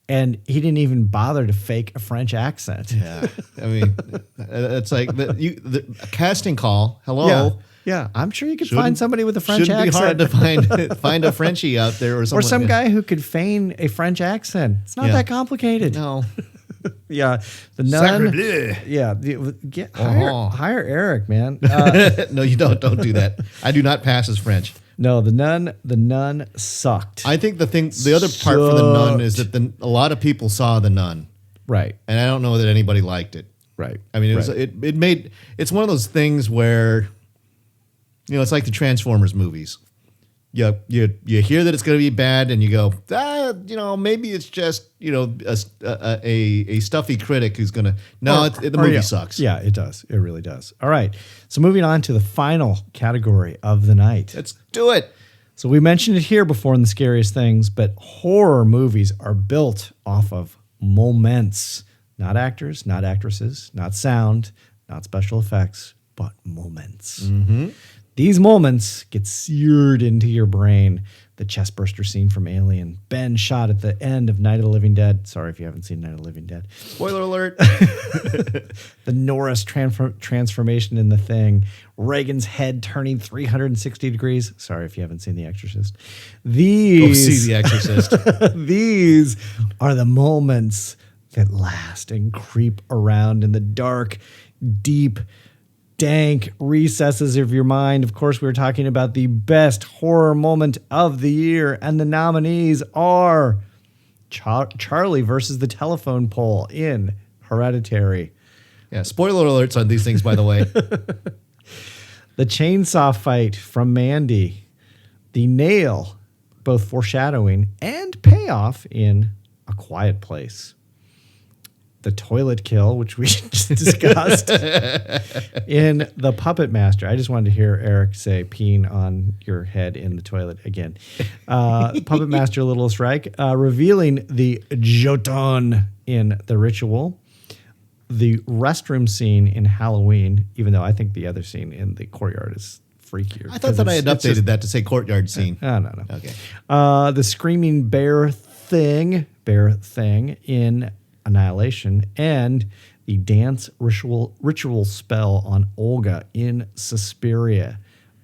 and he didn't even bother to fake a French accent. Yeah, I mean, it's like the casting call. Hello. Yeah, I'm sure you could find somebody with a French Shouldn't accent. be hard to find a Frenchie out there or or someone. some guy who could feign a French accent. It's not that complicated. No. Yeah, The Nun. Sacre bleu. Yeah, hire Eric, man. No, you don't. Don't do that. I do not pass as French. No, The Nun sucked. I think the other part for The Nun is that a lot of people saw The Nun, Right, and I don't know that anybody liked it. right. I mean, it's one of those things where, it's like the Transformers movies. You hear that it's going to be bad, and you go, maybe it's just a stuffy critic who's going to. No, the movie sucks. Yeah, it does. It really does. All right. So moving on to the final category of the night. Let's do it. So we mentioned it here before in the Scariest Things, but horror movies are built off of moments, not actors, not actresses, not sound, not special effects, but moments. Mm-hmm. These moments get seared into your brain. The chestburster scene from Alien, Ben shot at the end of Night of the Living Dead. Sorry if you haven't seen Night of the Living Dead. Spoiler alert. The Norris transformation in The Thing. Reagan's head turning 360 degrees. Sorry if you haven't seen The Exorcist. Go see The Exorcist. These are the moments that last and creep around in the dark, deep, dank recesses of your mind. Of course, we're talking about the best horror moment of the year, and the nominees are Charlie versus the telephone pole in Hereditary. Yeah, spoiler alerts on these things, by the way. The chainsaw fight from Mandy. The nail, both foreshadowing and payoff in A Quiet Place. The toilet kill, which we just discussed in The Puppet Master. I just wanted to hear Eric say peeing on your head in the toilet again. Puppet Master Little Strike, revealing the Jotun in The Ritual. The restroom scene in Halloween, even though I think the other scene in the courtyard is freakier. I thought that I had updated that to say courtyard scene. No. Okay. The screaming bear thing in Annihilation, and the dance ritual spell on Olga in Suspiria.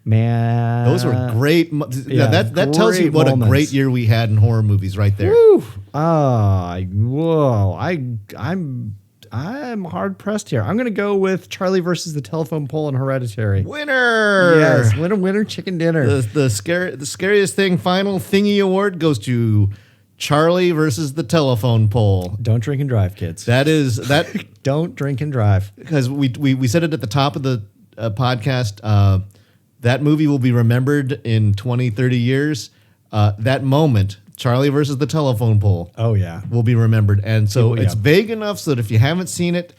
Man, Those were great. That tells you what moments. a great year we had in horror movies right there. Woo! I'm hard pressed here. I'm going to go with Charlie versus the telephone pole in Hereditary. Winner! Yes, winner, chicken dinner. The scariest thing final thingy award goes to Charlie versus the telephone pole. Don't drink and drive, kids. That Don't drink and drive. because we said it at the top of the podcast. That movie will be remembered in 20, 30 years. That moment, Charlie versus the telephone pole, Oh yeah. will be remembered. And so Yeah. it's vague enough so that if you haven't seen it,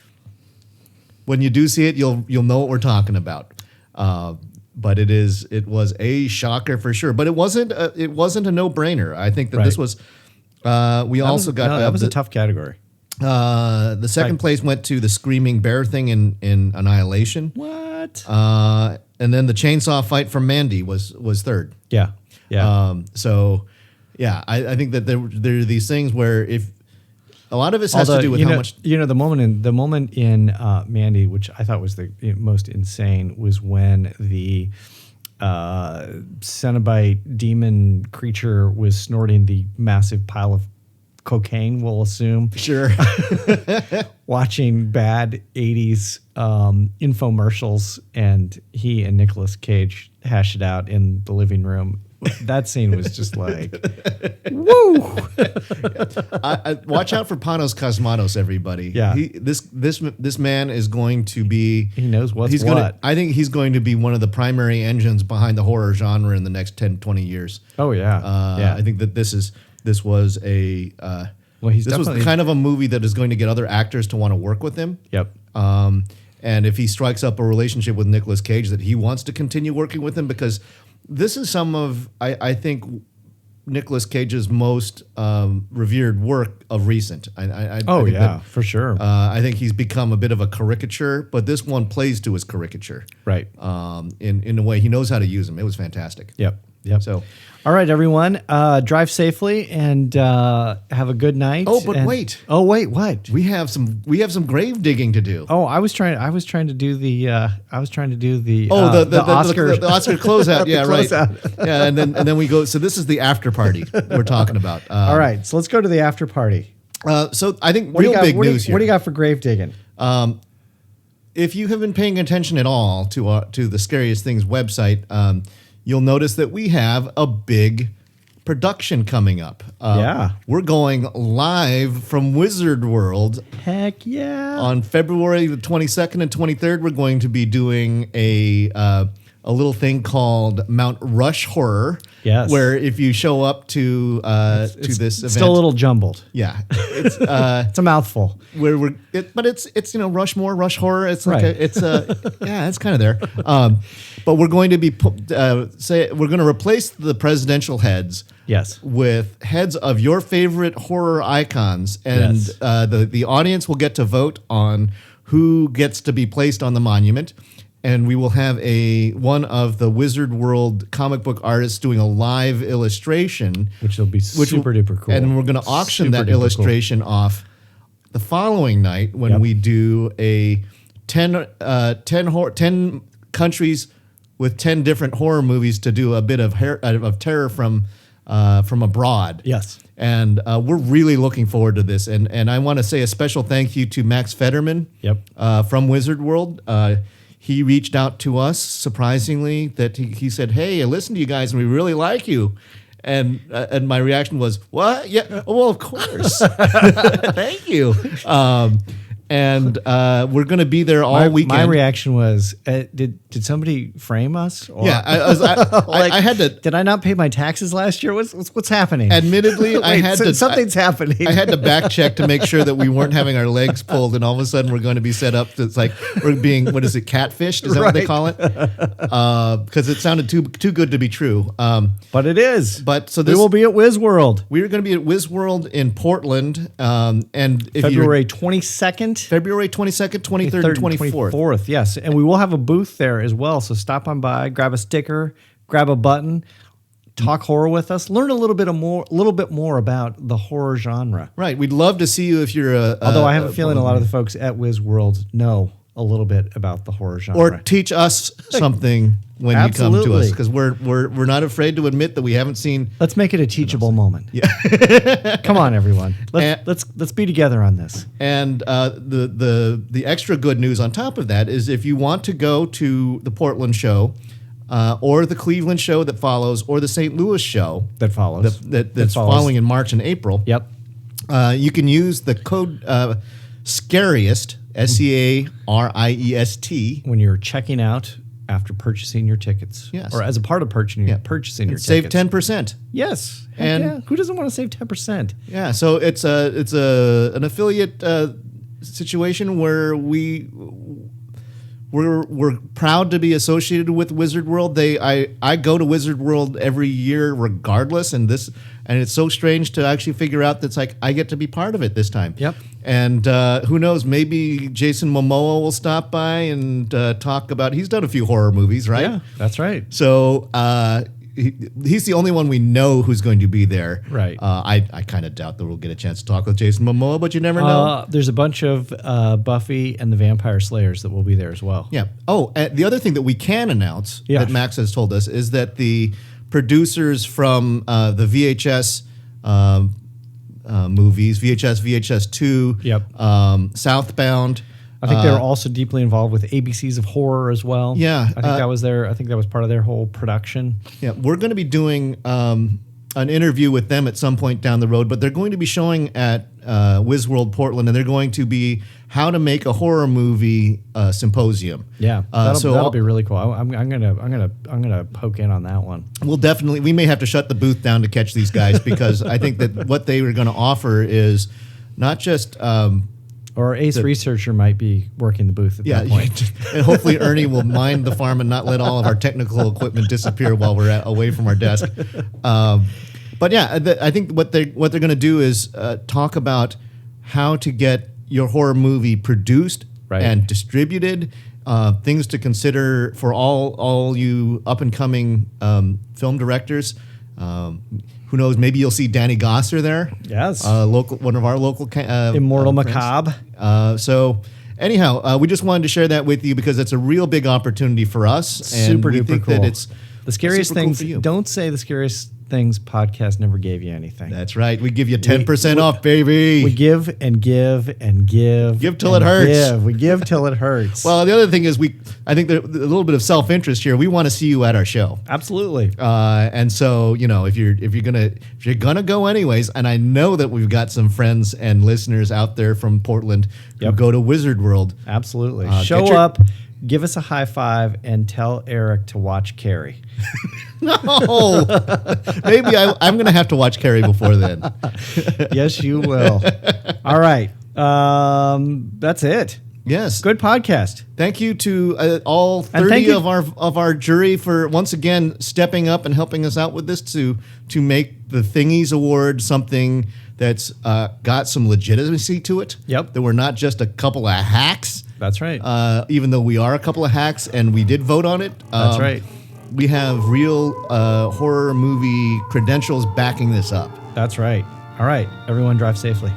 when you do see it, you'll know what we're talking about. But it was a shocker for sure. But it wasn't a no-brainer. I think that this was. That was a tough category. The second place went to the screaming bear thing in Annihilation. What? And then the chainsaw fight from Mandy was third. Yeah. I think that there are these things where if a lot of this has to do with how much the moment in Mandy, which I thought was the most insane, was when the Cenobite demon creature was snorting the massive pile of cocaine, we'll assume. Sure. Watching bad 80s infomercials, and he and Nicolas Cage hash it out in the living room. That scene was just like, woo! Watch out for Panos Cosmatos, everybody. Yeah. This man is going to be. He knows what's he's what. Gonna, I think he's going to be one of the primary engines behind the horror genre in the next 10, 20 years. Oh yeah. I think that this was a. He's this was the kind of a movie that is going to get other actors to want to work with him. Yep. And if he strikes up a relationship with Nicolas Cage, that he wants to continue working with him, because this is some of I think Nicolas Cage's most revered work of recent. I think that, for sure. I think he's become a bit of a caricature, but this one plays to his caricature. Right. In a way, he knows how to use them. It was fantastic. Yep. So, all right, everyone, drive safely and have a good night. oh, but wait. Oh, wait, what? We have some grave digging to do. Oh, I was trying to do the the Oscar the Oscar closeout. Yeah, right. closeout. Yeah, and then we go. So this is the after party we're talking about. All right, so let's go to the after party. So I think What do you got- big what do you- news here. What do you got for grave digging? If you have been paying attention at all to the Scariest Things website, you'll notice that we have a big production coming up. We're going live from Wizard World Heck yeah! on February the 22nd and 23rd. We're going to be doing a little thing called Mount Rush Horror. Yes. Where if you show up to this event, Still a little jumbled. yeah, it's It's a mouthful. where but it's Rushmore, Rush Horror. It's like Right. it's kind of there. But we're going to be we're going to replace the presidential heads. Yes. With heads of your favorite horror icons, and Yes. the audience will get to vote on who gets to be placed on the monument. And we will have one of the Wizard World comic book artists doing a live illustration, Which will be super duper cool. and we're going to auction Super that duper illustration off the following night when Yep. we do a 10 countries with 10 different horror movies to do a bit of terror from abroad. Yes. And we're really looking forward to this. And I want to say a special thank you to Max Fetterman from Wizard World. He reached out to us, surprisingly, that he said, "Hey, I listened to you guys, and we really like you." And my reaction was, "What? Yeah, well, of course. Thank you." And we're going to be there all weekend. My reaction was, did somebody frame us? Or, Yeah, I had to. Did I not pay my taxes last year? What's happening? Admittedly, I had to. Something's happening. I had to back check to make sure that we weren't having our legs pulled, and all of a sudden we're going to be set up. It's like we're being, what is it, catfished? Is that what they call it? Because it sounded too good to be true. But it is. But so we will be at Wiz World. We are going to be at Wiz World in Portland, and if February 22nd. February 22nd, 23rd, and 24th. Yes. And we will have a booth there as well. So stop on by, grab a sticker, grab a button, talk horror with us, learn a little bit more about the horror genre. Right. We'd love to see you if you're Although I have a feeling a lot of the folks at Wiz World know a little bit about the horror genre. Or teach us something when you come to us, because we're not afraid to admit that we haven't seen. Let's make it a teachable moment. Yeah. Come on, everyone. Let's be together on this. And the extra good news on top of that is if you want to go to the Portland show, or the Cleveland show that follows, or the St. Louis show that follows, that's following in March and April. Yep. You can use the code Scariest, SCARIEST, when you're checking out after purchasing your tickets. Yes. Or as a part of purchasing your tickets. Save 10%. Yes. And yeah. Who doesn't want to save 10%? Yeah. So it's an affiliate situation where we're proud to be associated with Wizard World. I go to Wizard World every year regardless, and it's so strange to actually figure out that's like I get to be part of it this time. Yep. And who knows? Maybe Jason Momoa will stop by and talk about. He's done a few horror movies, right? Yeah, that's right. So he's the only one we know who's going to be there. Right. I kind of doubt that we'll get a chance to talk with Jason Momoa, but you never know. There's a bunch of Buffy and the Vampire Slayers that will be there as well. Yeah. Oh, the other thing that we can announce that Max has told us is that the producers from the VHS movies, VHS 2, Southbound. I think they were also deeply involved with ABCs of Horror as well. Yeah. I think that was part of their whole production. Yeah, we're going to be doing an interview with them at some point down the road, but they're going to be showing at Wiz World Portland, and they're going to be how to make a horror movie symposium. Yeah, that'll be really cool. I'm gonna poke in on that one. We may have to shut the booth down to catch these guys because I think that what they are going to offer is not just Or Ace Researcher might be working the booth at that point. And hopefully Ernie will mind the farm and not let all of our technical equipment disappear while we're away from our desk. But yeah, I think what they're going to do is talk about how to get your horror movie produced and distributed. Things to consider for all you up and coming film directors. Who knows? Maybe you'll see Danny Gosser there. Yes, one of our local Immortal Macabre. So anyhow, we just wanted to share that with you because it's a real big opportunity for us. And Super we duper think cool. that it's the Scariest Things. Cool for you. Don't say the Scariest Things podcast never gave you anything. That's right. We give you 10% off, baby. We give and give and give. Give till it hurts. We give till it hurts. Well, the other thing is I think there's a little bit of self-interest here. We want to see you at our show. Absolutely. And so, if you're gonna go anyways, and I know that we've got some friends and listeners out there from Portland who go to Wizard World. Absolutely. Show up, give us a high five, and tell Eric to watch Carrie. No, maybe I'm going to have to watch Carrie before then. Yes, you will. All right. That's it. Yes. Good podcast. Thank you to all 30 of our jury for once again stepping up and helping us out with this to make the Thingies Award something that's got some legitimacy to it. Yep. That we're not just a couple of hacks. That's right. Even though we are a couple of hacks and we did vote on it. That's right. We have real horror movie credentials backing this up. That's right. All right. Everyone drive safely.